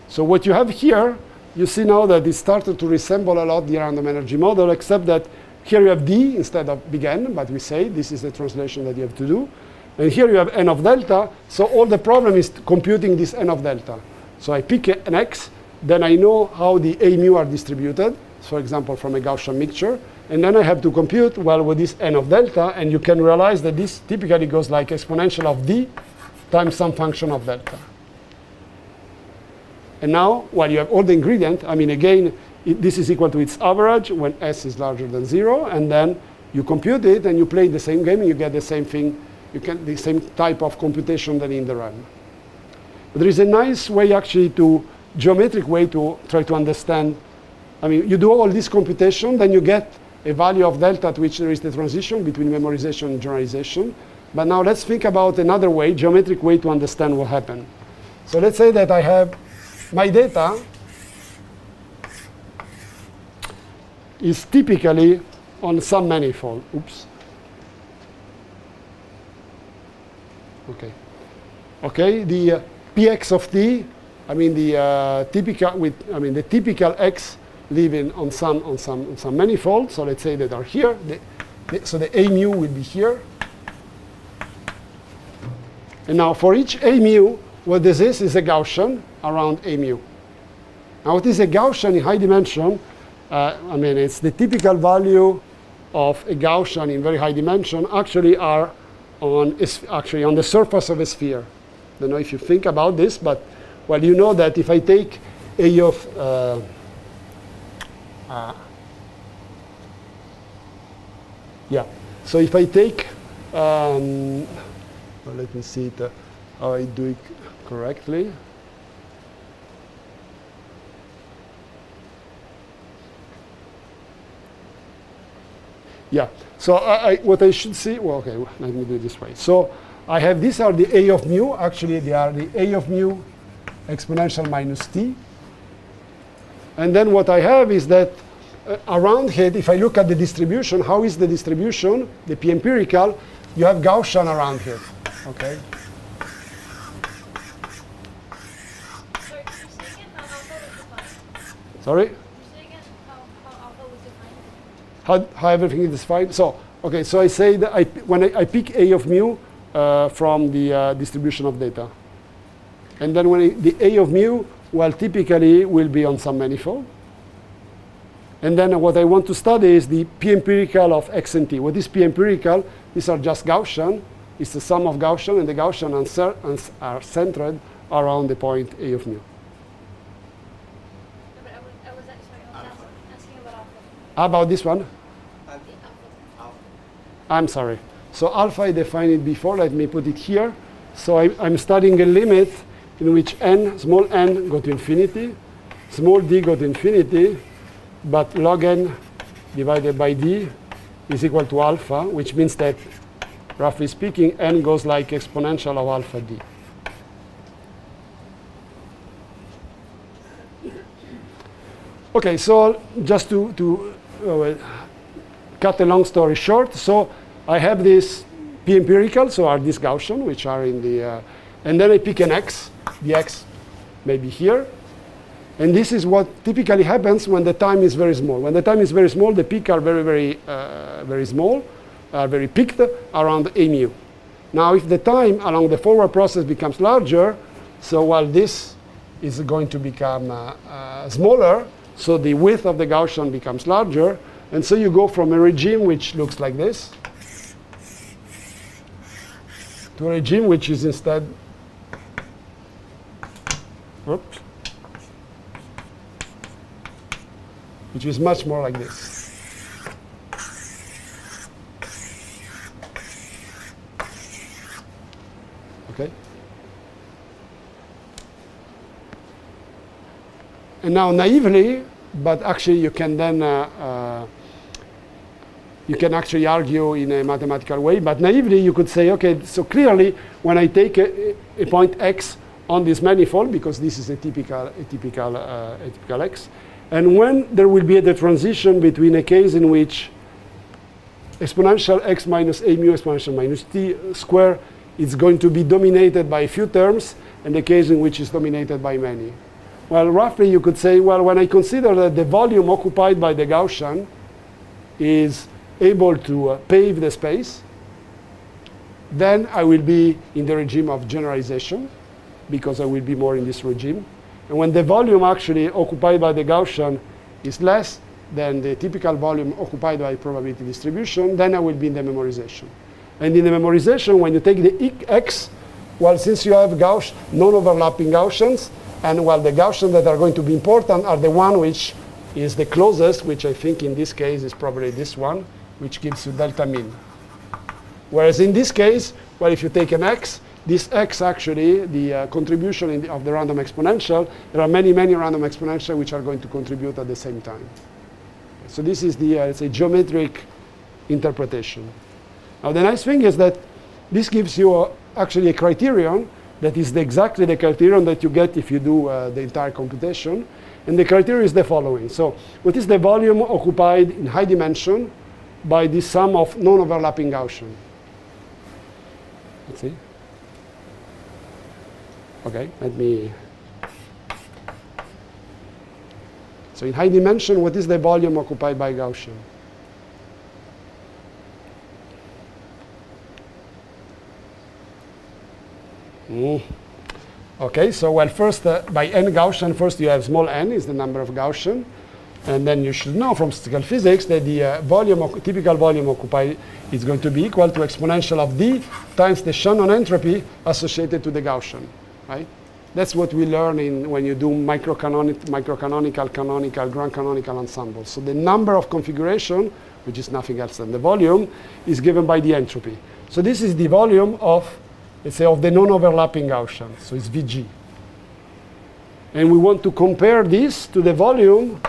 So what you have here, you see now that it started to resemble a lot the random energy model, except that here you have d instead of big N, but we say this is the translation that you have to do. And here you have n of delta, so all the problem is computing this n of delta. So I pick an x, then I know how the a mu are distributed, for example, from a Gaussian mixture. And then I have to compute, well, with this n of delta, and you can realize that this typically goes like exponential of d times some function of delta. And now, well, you have all the ingredient. I mean, again, this is equal to its average when s is larger than 0. And then you compute it, and you play the same game, and you get the same thing. You get the same type of computation than in the RAM. But there is a nice way, actually, geometric way to try to understand. I mean, you do all this computation, then you get a value of delta at which there is the transition between memorization and generalization. But now let's think about another way, geometric way to understand what happened. So let's say that I have my data is typically on some manifold. Oops. Okay. Okay. The px of t. I mean the typical x living on some manifold. So let's say that are here. So the a mu will be here. And now for each a mu, what this is a Gaussian around a mu. Now what is a Gaussian in high dimension? I mean, it's the typical value of a Gaussian in very high dimension actually are on the surface of a sphere. I don't know if you think about this, but well, you know that if I take a of yeah, so if I take well, let me see it, how I do it correctly. Yeah, so what I should see, well, okay, let me do it this way. So I have, these are the a of mu. Actually, they are the a of mu exponential minus t. And then what I have is that around it, if I look at the distribution, how is the distribution, the P empirical, you have Gaussian around here, okay? Sorry, could you say again how alpha was defined? Sorry? Could you say again how alpha was defined? How everything is defined. So, okay, so I say that when I pick A of mu from the distribution of data. And then when the A of mu, well, typically will be on some manifold. And then what I want to study is the P empirical of X and T. What is P empirical? These are just Gaussian. It's the sum of Gaussian, and the Gaussian are centered around the point A of mu. No, but I was asking about alpha. How about this one? The alpha. I'm sorry. So alpha, I defined it before. Let me put it here. So I'm studying a limit in which n, small n, go to infinity, small d go to infinity, but log n divided by d is equal to alpha, which means that, roughly speaking, n goes like exponential of alpha d. Okay, so just to cut a long story short, so I have this P empirical, so are these Gaussian, which are in the, and then I pick an x, the x may be here. And this is what typically happens when the time is very small. When the time is very small, the peaks are very small, very peaked around a mu. Now, if the time along the forward process becomes larger, so while this is going to become smaller, so the width of the Gaussian becomes larger, and so you go from a regime which looks like this to a regime which is instead, oops, which is much more like this. Okay? And now naively, but actually you can then, you can actually argue in a mathematical way, but naively you could say, okay, so clearly when I take a point x on this manifold, because this is a typical x, and when there will be the transition between a case in which exponential x minus a mu exponential minus t square is going to be dominated by a few terms, and the case in which it's dominated by many. Well, roughly you could say, well, when I consider that the volume occupied by the Gaussian is able to pave the space, then I will be in the regime of generalization, because I will be more in this regime. And when the volume actually occupied by the Gaussian is less than the typical volume occupied by probability distribution, then I will be in the memorization. And in the memorization, when you take the x, well, since you have non-overlapping Gaussians, and well, the Gaussians that are going to be important are the one which is the closest, which I think in this case is probably this one, which gives you delta mean. Whereas in this case, well, if you take an x, this x actually, the contribution of the random exponential, there are many, many random exponentials which are going to contribute at the same time. So this is the, it's a geometric interpretation. Now the nice thing is that this gives you actually a criterion that is exactly the criterion that you get if you do the entire computation. And the criteria is the following. So what is the volume occupied in high dimension by the sum of non-overlapping Gaussian? Let's see. Okay, let me. So in high dimension, what is the volume occupied by Gaussian? Okay, so well, first by n Gaussian, first you have small n is the number of Gaussian, and then you should know from statistical physics that the typical volume occupied is going to be equal to exponential of d times the Shannon entropy associated to the Gaussian, right? That's what we learn when you do microcanonical, canonical, grand canonical ensembles. So the number of configuration, which is nothing else than the volume, is given by the entropy. So this is the volume of, let's say, of the non-overlapping Gaussian. So it's Vg. And we want to compare this to the volume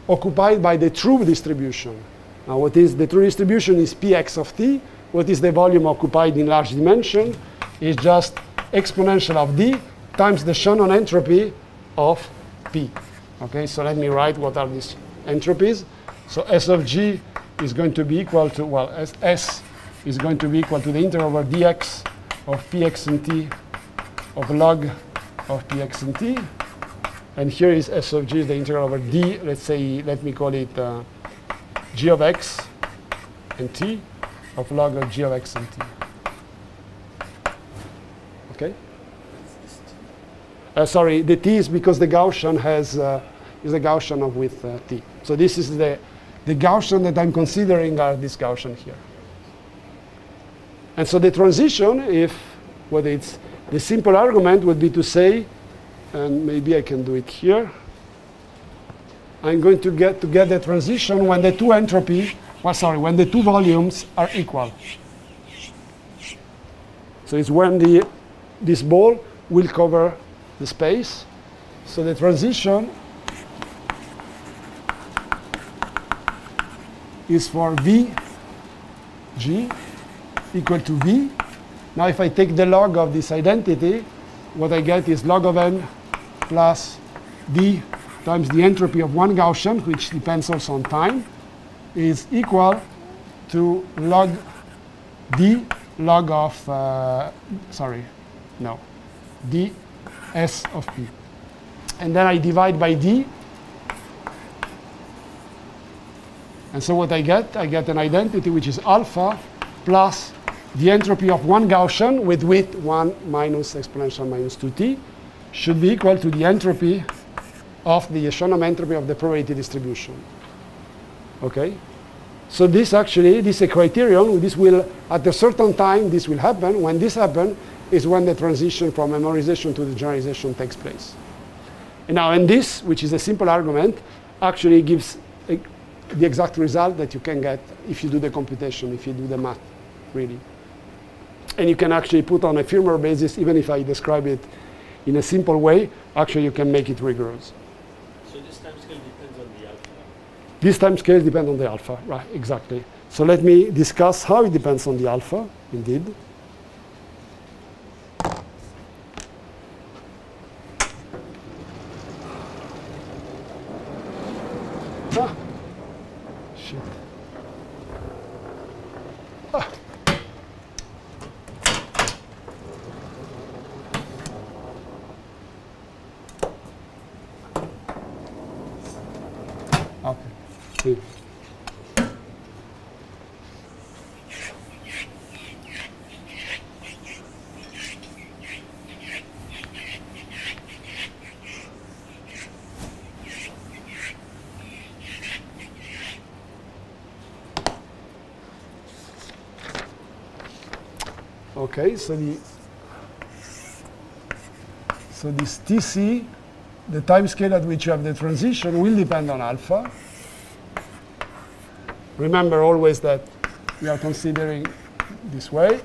occupied by the true distribution. Now, what is the true distribution is Px of t. What is the volume occupied in large dimension? Is just exponential of d times the Shannon entropy of p. Okay, so let me write what are these entropies. So S of g is going to be equal to, well, S is going to be equal to the integral over dx of px and t of log of px and t. And here is S of g, the integral over d, let's say, let me call it g of x and t of log of g of x and t. Okay? Sorry, the t is because the Gaussian has is a Gaussian of with t. So this is the Gaussian that I'm considering are this Gaussian here. And so the transition, if whether it's the simple argument would be to say, and maybe I can do it here. I'm going to get the transition when the two entropy, well, sorry, when the two volumes are equal. So it's when this ball will cover the space. So the transition is for V G equal to V. Now if I take the log of this identity, what I get is log of n plus d times the entropy of one Gaussian, which depends also on time, is equal to log d log of, d s of p. And then I divide by d. And so what I get an identity which is alpha plus the entropy of one Gaussian with width 1 minus exponential minus 2t should be equal to the entropy of the Schoenheim entropy of the probability distribution. Okay? So this actually, this is a criterion. This will, at a certain time, this will happen. When this happens is when the transition from memorization to the generalization takes place. And now, and this, which is a simple argument, actually gives the exact result that you can get if you do the computation, if you do the math, really. And you can actually put on a firmware basis, even if I describe it in a simple way, actually you can make it rigorous. So this time scale depends on the alpha? This time scale depends on the alpha, right, exactly. So let me discuss how it depends on the alpha, indeed. Ah, shit. Ah. Okay. See. Okay, so this TC, the time scale at which you have the transition, will depend on alpha. Remember always that we are considering this way.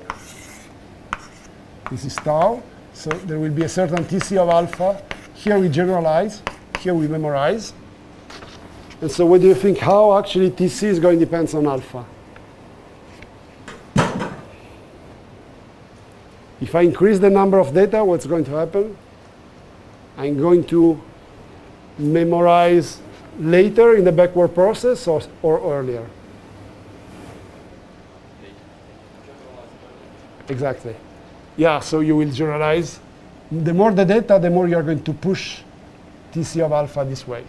This is tau. So there will be a certain TC of alpha. Here we generalize. Here we memorize. And so what do you think? How actually TC is going to depend on alpha? If I increase the number of data, what's going to happen? I'm going to memorize later in the backward process or earlier? Exactly. Yeah, so you will generalize. The more the data, the more you're going to push TC of alpha this way.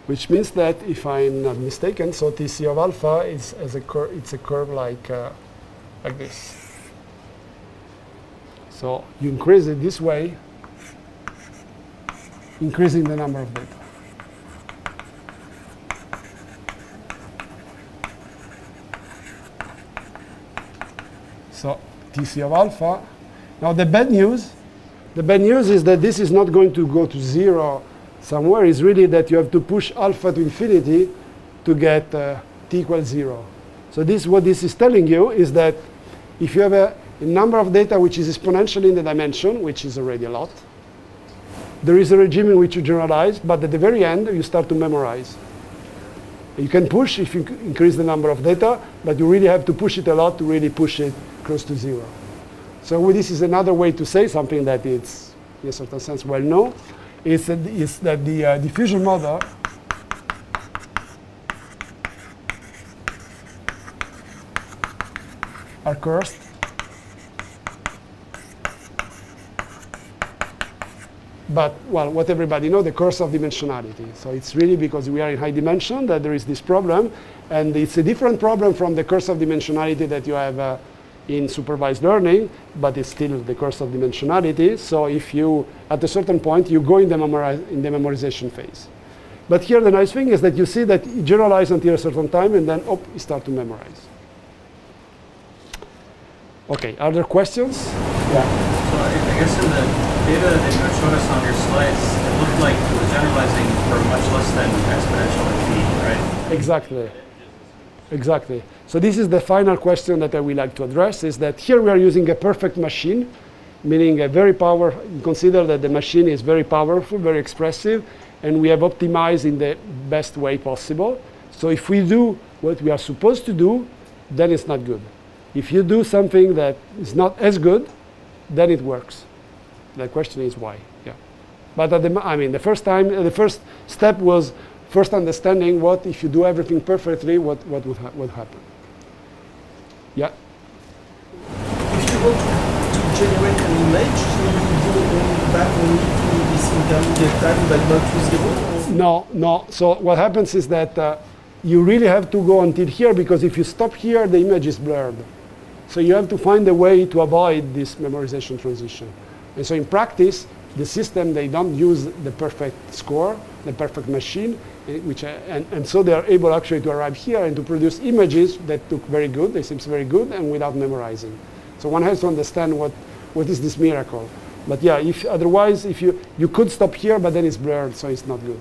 Which means that, if I'm not mistaken, so TC of alpha is as a curve. It's a curve like this. So you increase it this way, increasing the number of data. So TC of alpha. Now the bad news is that this is not going to go to 0 somewhere. It's really that you have to push alpha to infinity to get t equals 0. So what this is telling you is that if you have a number of data which is exponential in the dimension, which is already a lot, there is a regime in which you generalize, but at the very end, you start to memorize. You can push if you increase the number of data, but you really have to push it a lot to really push it close to 0. So this is another way to say something that it's, in a certain sense, well known, is that the diffusion model are cursed. But, well, what everybody knows, the curse of dimensionality. So it's really because we are in high dimension that there is this problem. And it's a different problem from the curse of dimensionality that you have in supervised learning, but it's still the curse of dimensionality. So if you, at a certain point, you go in the memorization phase. But here the nice thing is that you see that it generalizes until a certain time, and then, you start to memorize. OK, are there questions? Yeah. So I guess in the data that you had shown us on your slides, it looked like it was generalizing for much less than exponential t, right? Exactly. Exactly. So this is the final question that I would like to address, is that here we are using a perfect machine, meaning a very powerful, consider that the machine is very powerful, very expressive, and we have optimized in the best way possible. So if we do what we are supposed to do, then it's not good. If you do something that is not as good, then it works. The question is why. Yeah. But at the first time, the first step was first understanding what if you do everything perfectly, what would happen. Yeah. If you want to generate an image, so you go back only to this intermediate time, but not to 0? No. So what happens is that you really have to go until here, because if you stop here, the image is blurred. So you have to find a way to avoid this memorization transition. And so in practice, the system, they don't use the perfect score, the perfect machine, and so they are able actually to arrive here and to produce images that look very good, they seem very good, and without memorizing. So one has to understand what is this miracle. But yeah, otherwise, if you could stop here, but then it's blurred, so it's not good.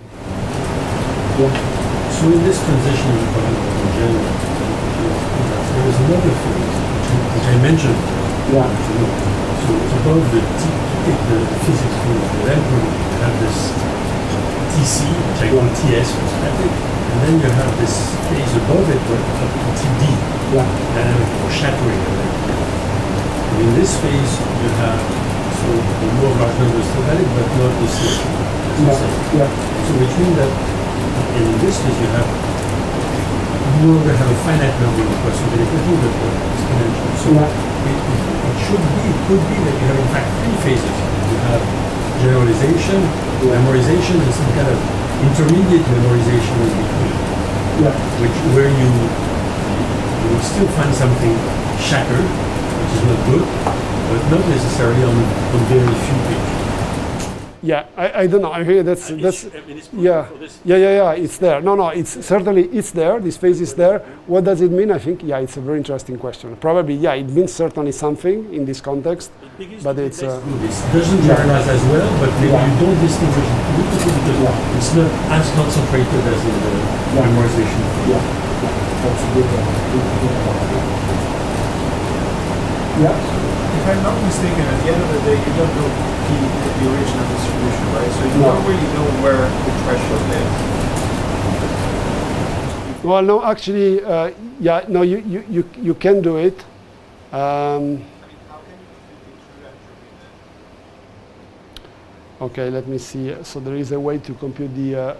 Yeah. So in this transition in general, there is another phase which I mentioned. Yeah. So it's above the physics field. Then you have this TC, which I call TS for static, and then you have this phase above it where up to TD, dynamic or shattering. And in this phase you have the more large number static, but not the same. So which means that in this phase you no longer have a finite number of possibilities, but exponential. So it could be that you have in fact three phases. You have generalization, memorization, and some kind of intermediate memorization in between. Where you will still find something shattered, which is not good, but not necessarily on very few pages. Yeah, I don't know. I hear that's yeah. It's there. No, it's there. This phase is there. What does it mean? I think it's a very interesting question. Probably it means certainly something in this context, but it's. It doesn't generalize as well, but maybe you don't distinguish it completely because it's not as concentrated as in the memorization. That's a good If I'm not mistaken, at the end of the day, you don't know the original distribution, right? So you don't really know where the threshold is. Well, no, actually, no, you can do it. Okay, let me see. So there is a way to compute the.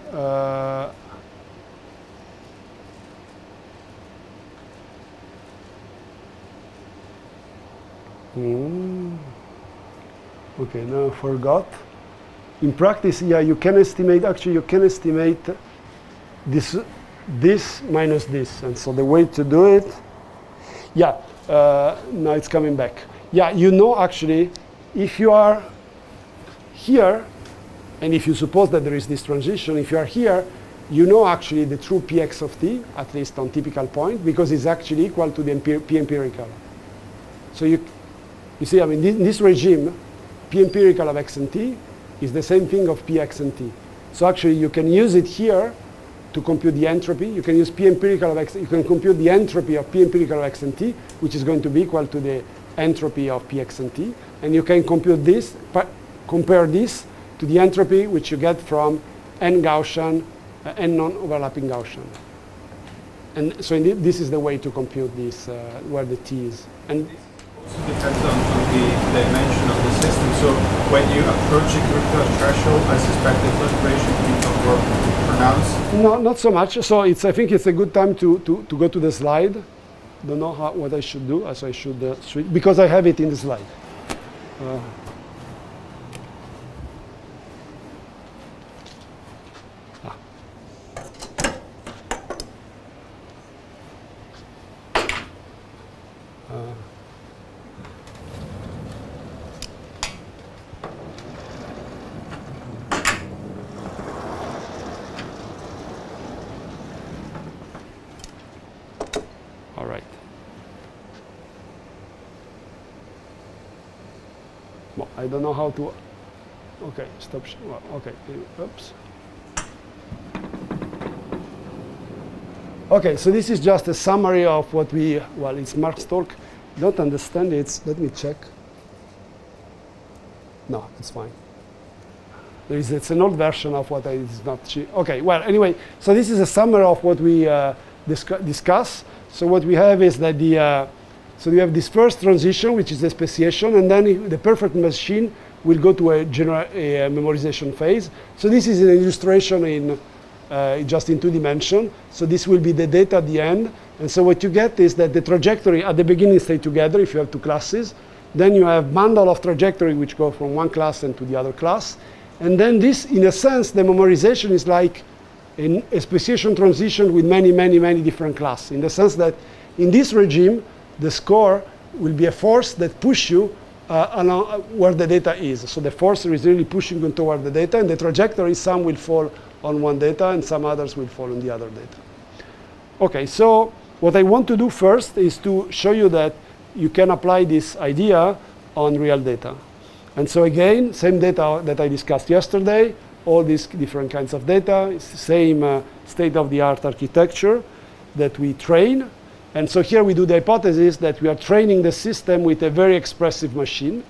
Okay, now I forgot. In practice, you can estimate, this minus this. And so the way to do it, now it's coming back. Actually, if you are here, and if you suppose that there is this transition, if you are here, actually the true px of t, at least on typical point, because it's actually equal to the p empirical. So you see, in this regime, p empirical of x and t is the same thing of px and t. So actually, you can use it here to compute the entropy. You can use p empirical of x. You can compute the entropy of p empirical of x and t, which is going to be equal to the entropy of px and t. And you can compute this, compare this to the entropy which you get from n Gaussian, n non-overlapping Gaussian. And so this is the way to compute this, where the t is. And also depends on the dimension of the system. So when you approach a critical threshold, I suspect the fluctuation becomes more pronounced. No, not so much. So I think it's a good time to go to the slide. don't know what I should do, so I should switch, because I have it in the slide. All right. Well, I don't know how to. Okay, stop. Well, okay, oops. Okay, so this is just a summary of what we. Well, it's Mark's talk. Don't understand it. Let me check. No, it's fine. It's an old version of what is not. Okay, well, anyway, so this is a summary of what we discuss. So what we have is that so we have this first transition, which is the speciation, and then the perfect machine will go to a memorization phase. So this is an illustration in just in 2 dimensions. So this will be the data at the end. And so what you get is that the trajectory at the beginning stay together if you have 2 classes. Then you have bundle of trajectory which go from one class and to the other class. And then this, in a sense, the memorization is like a speciation transition with many, many, many different classes, in the sense that in this regime, the score will be a force that pushes you along where the data is. So the force is really pushing you toward the data, and the trajectory, some will fall on one data, and some others will fall on the other data. Okay, so what I want to do first is to show you that you can apply this idea on real data. And so again, same data that I discussed yesterday, all these different kinds of data, it's the same state-of-the-art architecture that we train. And so here we do the hypothesis that we are training the system with a very expressive machine.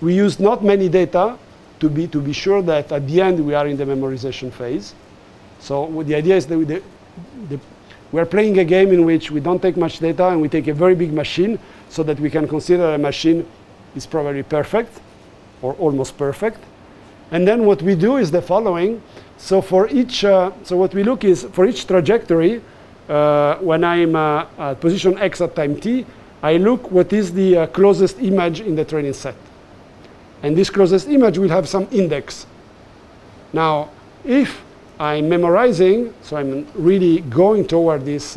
We use not many data to be sure that at the end we are in the memorization phase. So the idea is that we are playing a game in which we don't take much data and we take a very big machine so that we can consider a machine is probably perfect or almost perfect. And then what we do is the following. So for each, so what we look is for each trajectory, when I'm at position x at time t, I look what is the closest image in the training set. And this closest image will have some index. Now, if I'm memorizing, so I'm really going toward this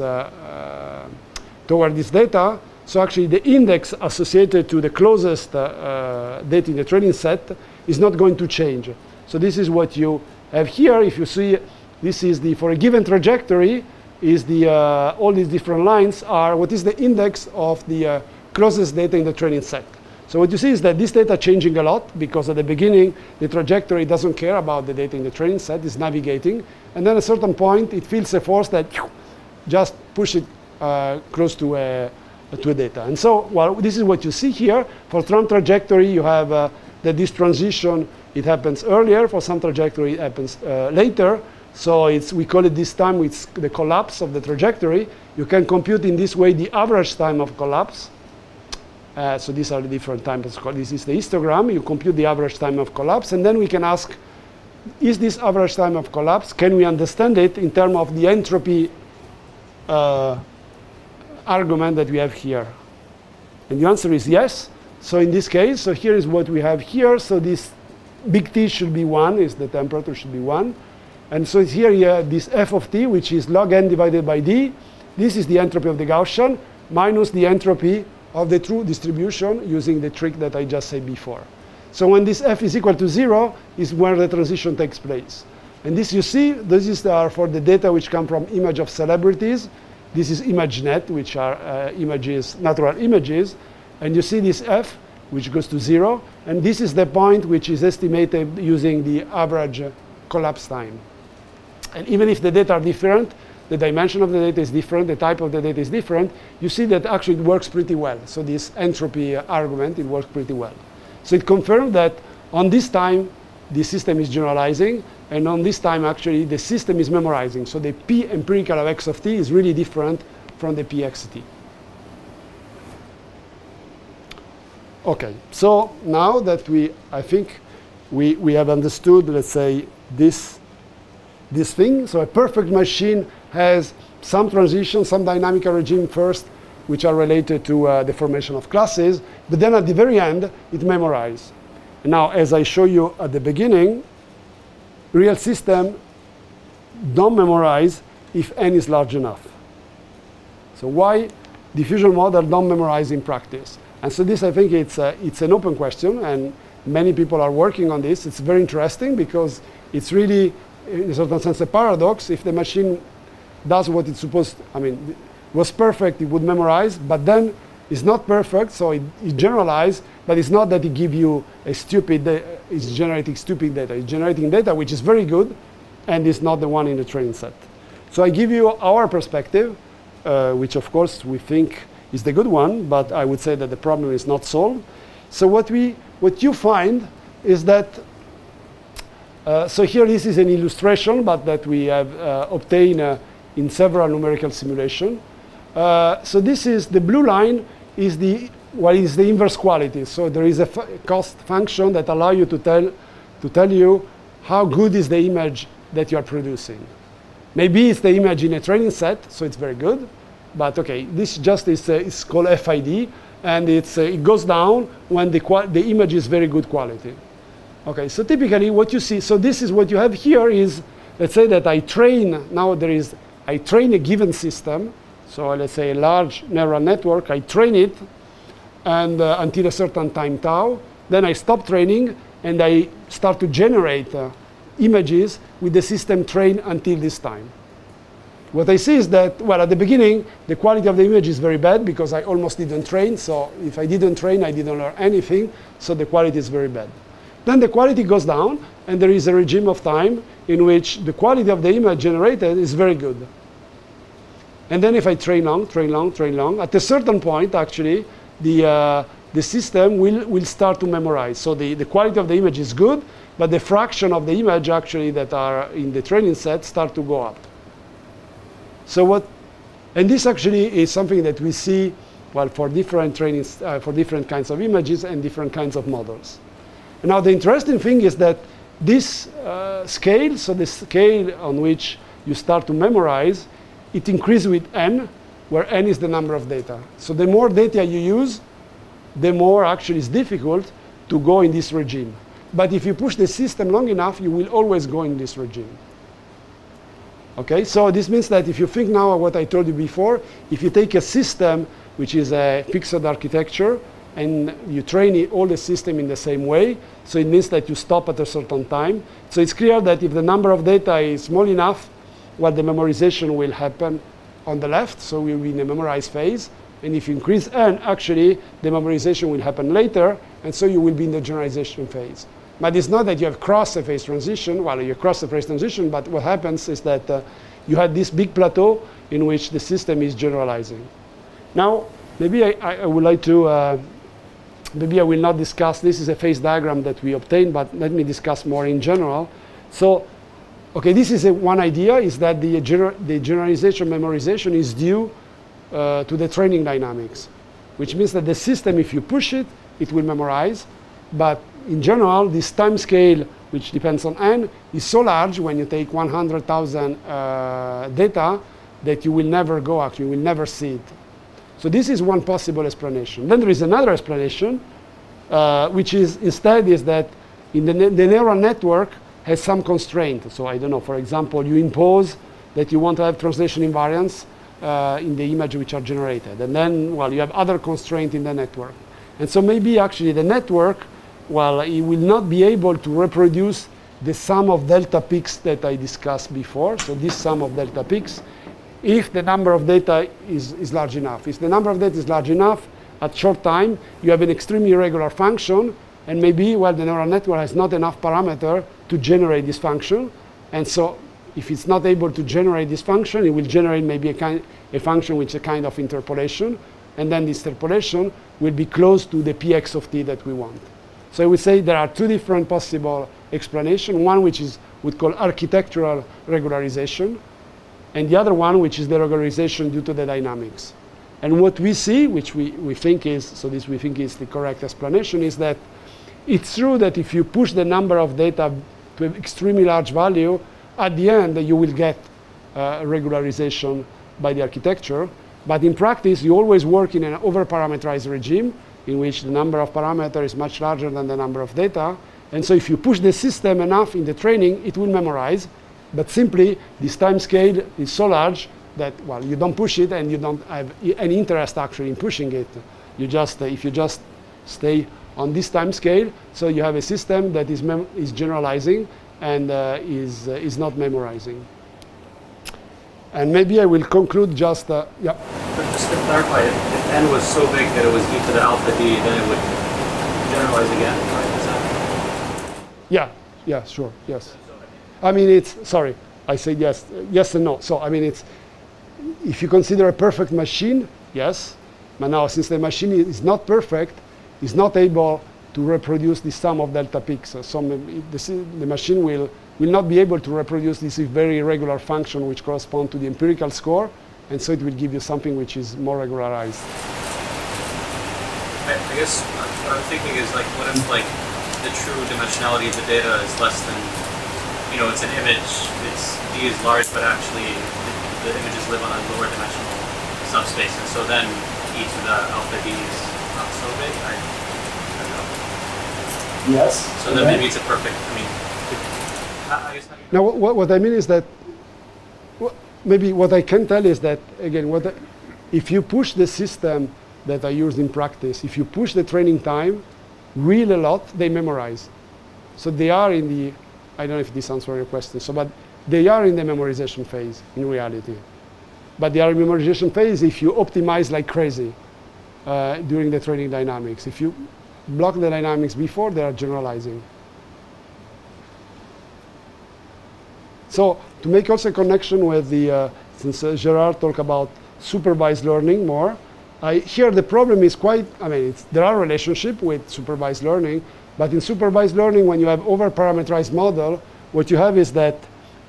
data, so actually the index associated to the closest data in the training set is not going to change. So this is what you have here. If you see, this is the, for a given trajectory, is the, all these different lines are what is the index of the closest data in the training set. So what you see is that this data changing a lot, because at the beginning, the trajectory doesn't care about the data in the training set, it's navigating. And then at a certain point, it feels a force that just push it close to a data. And so, well, this is what you see here. For some trajectory, you have that this transition, it happens earlier. For some trajectory, it happens later. So it's, we call it this time, it's the collapse of the trajectory. You can compute in this way the average time of collapse. So these are the different times. This is the histogram. You compute the average time of collapse. And then we can ask, is this average time of collapse, can we understand it in terms of the entropy argument that we have here? And the answer is yes. So in this case, so here is what we have here. So this big T should be 1, is the temperature should be 1. And so here you have this f of t, which is log n divided by d. This is the entropy of the Gaussian minus the entropy of the true distribution using the trick that I just said before. So when this f is equal to 0 is where the transition takes place. And this you see, this is for the data which come from image of celebrities. This is ImageNet, which are images, natural images. And you see this f, which goes to 0. And this is the point which is estimated using the average collapse time. And even if the data are different, the dimension of the data is different, the type of the data is different, you see that actually it works pretty well. So this entropy argument, it works pretty well. So it confirmed that on this time, the system is generalizing, and on this time, actually, the system is memorizing. So the P empirical of x of t is really different from the Pxt. Okay, so now that I think we have understood, let's say, this thing. So a perfect machine has some transition, some dynamical regime first, which are related to the formation of classes. But then at the very end, it memorizes. Now, as I show you at the beginning, real systems don't memorize if n is large enough. So why diffusion model don't memorize in practice? And so this, I think, it's an open question, and many people are working on this. It's very interesting because it's really, in a certain sense, a paradox. If the machine does what it's supposed to, I mean, was perfect, it would memorize, but then it's not perfect, so it generalizes, but it's not that it gives you a stupid, it's generating stupid data. It's generating data which is very good, and it's not the one in the training set. So I give you our perspective, which of course we think is the good one, but I would say that the problem is not solved. So what you find is that, so here this is an illustration, but that we have obtained in several numerical simulations. So this is, the blue line is the inverse quality. So there is a cost function that allows you to tell you how good is the image that you are producing. Maybe it's the image in a training set, so it's very good. But OK, this just is called FID. And it goes down when the image is very good quality. OK, so typically what you see, so this is what you have here is, let's say that I train a given system. So let's say a large neural network, I train it and until a certain time tau. Then I stop training and I start to generate images with the system trained until this time. What I see is that, well, at the beginning, the quality of the image is very bad because I almost didn't train. So if I didn't train, I didn't learn anything. So the quality is very bad. Then the quality goes down, and there is a regime of time in which the quality of the image generated is very good. And then if I train long, at a certain point, actually, the system will start to memorize. So the quality of the image is good, but the fraction of the image actually that are in the training set start to go up. So and this actually is something that we see, well, for different trainings, for different kinds of images and different kinds of models. And now the interesting thing is that this scale, so the scale on which you start to memorize, it increases with n, where n is the number of data. So the more data you use, the more actually it's difficult to go in this regime. But if you push the system long enough, you will always go in this regime. Okay, so this means that if you think now of what I told you before, if you take a system which is a fixed architecture and you train all the system in the same way, so it means that you stop at a certain time. So it's clear that if the number of data is small enough, well, the memorization will happen on the left, so we'll be in a memorized phase. And if you increase n, actually, the memorization will happen later, and so you will be in the generalization phase. But it's not that you have crossed a phase transition. Well, you cross the phase transition, but what happens is that you had this big plateau in which the system is generalizing. Now, maybe I would like to, maybe I will not discuss, this is a phase diagram that we obtained, but let me discuss more in general. So, okay, this is one idea, is that the generalization memorization is due to the training dynamics, which means that the system, if you push it, it will memorize. But in general, this time scale, which depends on n, is so large when you take 100,000 data that you will never go actually, you will never see it. So this is one possible explanation. Then there is another explanation, which is instead is that in the neural network has some constraint. So I don't know, for example, you impose that you want to have translation invariance in the image which are generated. And then, well, you have other constraints in the network. And so maybe actually the network, well, it will not be able to reproduce the sum of delta peaks that I discussed before. So this sum of delta peaks, if the number of data is large enough. If the number of data is large enough, at short time, you have an extremely irregular function. And maybe, well, the neural network has not enough parameter to generate this function. And so if it's not able to generate this function, it will generate maybe a function which is a kind of interpolation. And then this interpolation will be close to the px of t that we want. So I would say there are two different possible explanations. One which is would call architectural regularization, and the other one which is the regularization due to the dynamics. And what we see, which we think is, so this we think is the correct explanation, is that it's true that if you push the number of data to an extremely large value, at the end you will get regularization by the architecture. But in practice, you always work in an over-parameterized regime in which the number of parameters is much larger than the number of data. And so if you push the system enough in the training, it will memorize. But simply, this time scale is so large that, well, you don't push it and you don't have any interest actually in pushing it. You just, if you just stay on this time scale, so you have a system that is generalizing and is not memorizing. And maybe I will conclude just, yeah. But just to clarify, if n was so big that it was e to the alpha d, then it would generalize again, right? Is that? Yeah, sure, yes. I mean, it's, sorry, I said yes, yes and no. So, I mean, it's, if you consider a perfect machine, yes. But now, since the machine is not perfect, it's not able to reproduce the sum of delta peaks. So the machine will not be able to reproduce this very irregular function which corresponds to the empirical score, and so it will give you something which is more regularized. I guess what I'm thinking is, like, what if, like, the true dimensionality of the data is less than, you know, it's an image, it's D is large, but actually the images live on a lower dimensional subspace, and so then e to the alpha d is not so big. I don't know. Yes. So then maybe it's a perfect, I mean, I guess. Now, what I mean is that, maybe what I can tell is that, again, if you push the system that I use in practice, if you push the training time really a lot, they memorize. So they are in the, I don't know if this answers your question, so, but they are in the memorization phase in reality. But they are in memorization phase if you optimize like crazy during the training dynamics. If you block the dynamics before, they are generalizing. So to make also a connection with the, since Gerard talked about supervised learning more, here the problem is quite, I mean, there are relationships with supervised learning, but in supervised learning, when you have over-parameterized model, what you have is that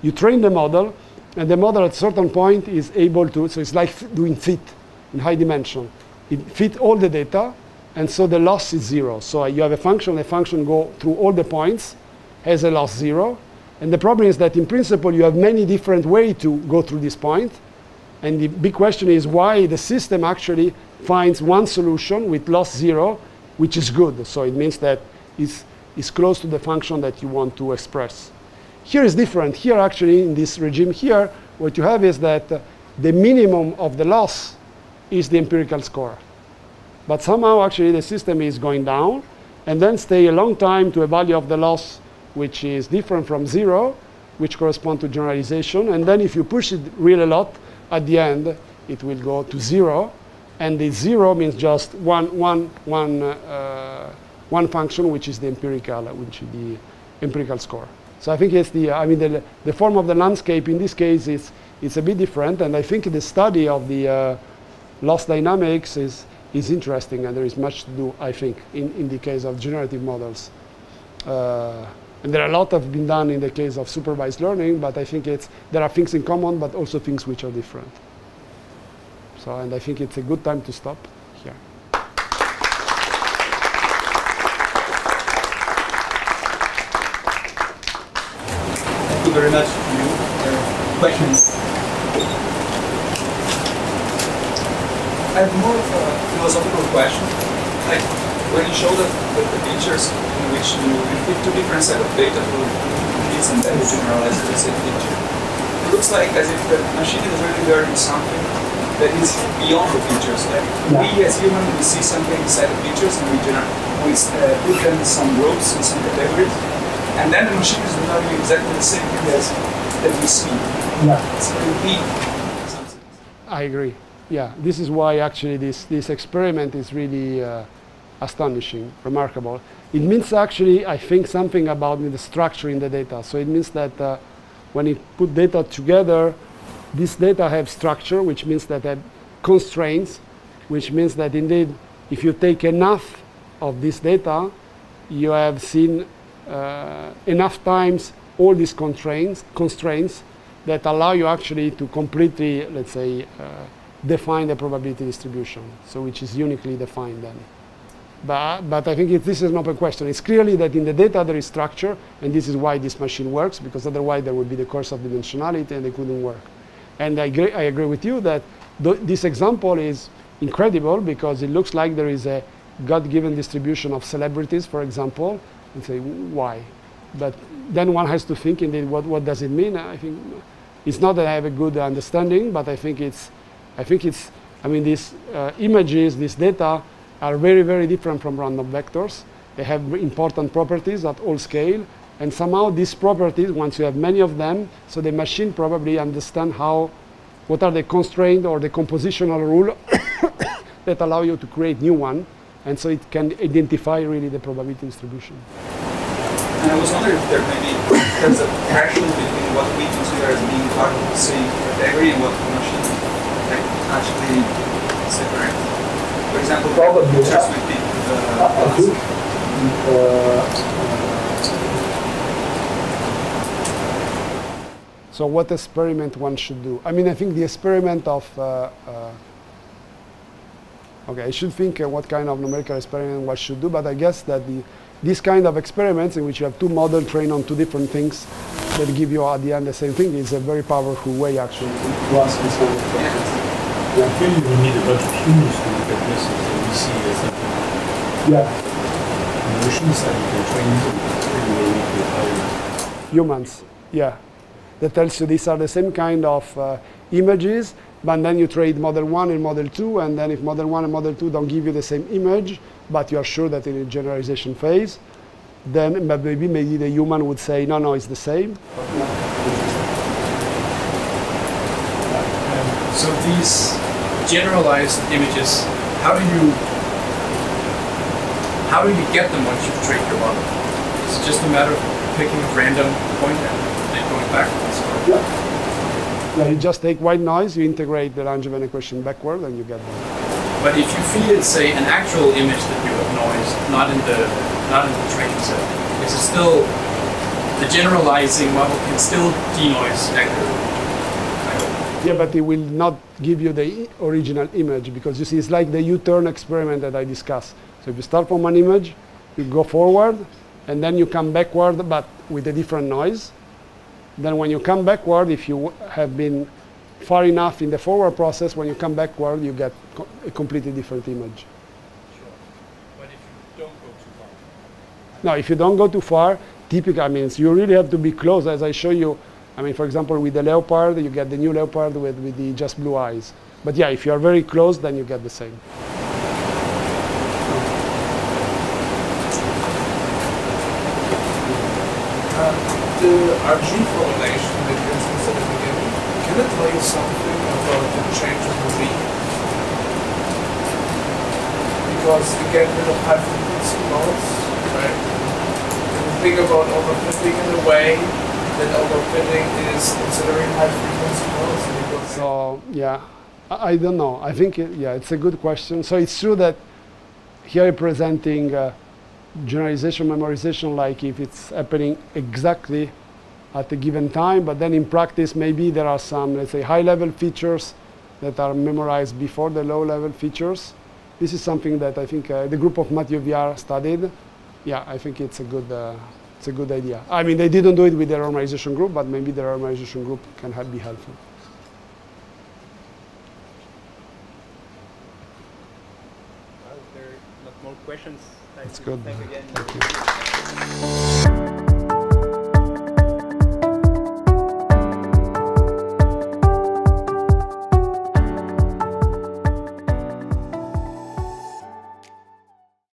you train the model, and the model at a certain point is able to, so it's like doing fit in high dimension. It fit all the data, and so the loss is 0. So you have a function go through all the points, has a loss 0. And the problem is that in principle, you have many different ways to go through this point. And the big question is why the system actually finds one solution with loss 0, which is good. So it means that it's close to the function that you want to express. Here is different. Here actually in this regime here, what you have is that the minimum of the loss is the empirical score. But somehow actually the system is going down and then stay a long time to a value of the loss which is different from 0, which corresponds to generalization. And then if you push it really a lot, at the end, it will go to 0. And the 0 means just one function, which is the empirical score. So I think it's the, I mean, the form of the landscape in this case is a bit different. And I think the study of the loss dynamics is interesting. And there is much to do, I think, in the case of generative models. And there are a lot have been done in the case of supervised learning, but I think there are things in common, but also things which are different. So, and I think it's a good time to stop here. Thank you very much to you. Questions? I have more of a philosophical question. Like, when you show the pictures in which you fit two different set of data to bits and then you generalize the same picture, it looks like as if the machine is really learning something that is beyond the pictures. Like we as humans, we see something inside the pictures and we put them in some groups, in some categories, and then the machine is learning exactly the same thing that we see. Yeah. It's very deep. I agree. Yeah, this is why actually this experiment is really astonishing, remarkable. It means actually, I think, something about the structure in the data. So it means that when you put data together, this data have structure, which means that they have constraints, which means that indeed, if you take enough of this data, you have seen enough times all these constraints that allow you actually to completely, let's say, define the probability distribution, so which is uniquely defined then. But I think this is an open question. It's clearly that in the data there is structure, and this is why this machine works, because otherwise there would be the curse of dimensionality and it couldn't work. And I agree with you that This example is incredible because it looks like there is a God-given distribution of celebrities, for example, and say, why? But then one has to think, indeed, what does it mean? I think it's not that I have a good understanding, but I think I mean, these images, these data are very, very different from random vectors. They have important properties at all scale, and somehow these properties, once you have many of them, so the machine probably understand what are the constraints or the compositional rule that allow you to create new one, and so it can identify really the probability distribution. And I was wondering if there's a threshold between what we consider as being part of the same category and what the machine actually separate. For example, probably just with the so what experiment one should do? I mean, I think the experiment of okay, I should think what kind of numerical experiment one should do, but I guess that these kind of experiments in which you have two models trained on two different things that give you at the end the same thing is a very powerful way actually to ask this kind of questions. Yeah, clearly we need a bunch of humans to look at this and say we see as something. Yeah. On the machine side, you can train them pretty well with higher. Humans, yeah. That tells you these are the same kind of images, but then you trade model 1 and model 2, and then if model 1 and model 2 don't give you the same image, but you are sure that in a generalization phase, then maybe the human would say, no, it's the same. So these generalized images, how do you get them once you've trained your model? Is it just a matter of picking a random point and then going backwards? Yeah, you just take white noise, you integrate the Langevin equation backward, and you get them. But if you feed it, say, an actual image that you have noise, not in the training set, is it still the generalizing model can still denoise accurately? Yeah, but it will not give you the original image because you see, it's like the U-turn experiment that I discussed. So if you start from an image, you go forward, and then you come backward, but with a different noise. Then when you come backward, if you have been far enough in the forward process, when you come backward, you get a completely different image. Sure. But if you don't go too far? No, if you don't go too far, typically, I mean, you really have to be close, as I show you. I mean, for example, with the leopard, you get the new leopard with the just blue eyes. But yeah, if you are very close, then you get the same. The RG correlation that you discussed at the beginning, can it tell you something about the change of the V? Because you get rid of high frequency modes, right? And you think about overfitting in a way that overfitting is considering high frequency modes. So yeah, I don't know. I think it's a good question. So it's true that here I'm presenting generalization, memorization, like if it's happening exactly at a given time, but then in practice maybe there are some, let's say, high-level features that are memorized before the low-level features. This is something that I think the group of Mathieu Viard studied. Yeah, I think it's a good idea. I mean, they didn't do it with the normalization group, but maybe the normalization group can be helpful. Well, there are not more questions. That's good. Thank you again. Thank you.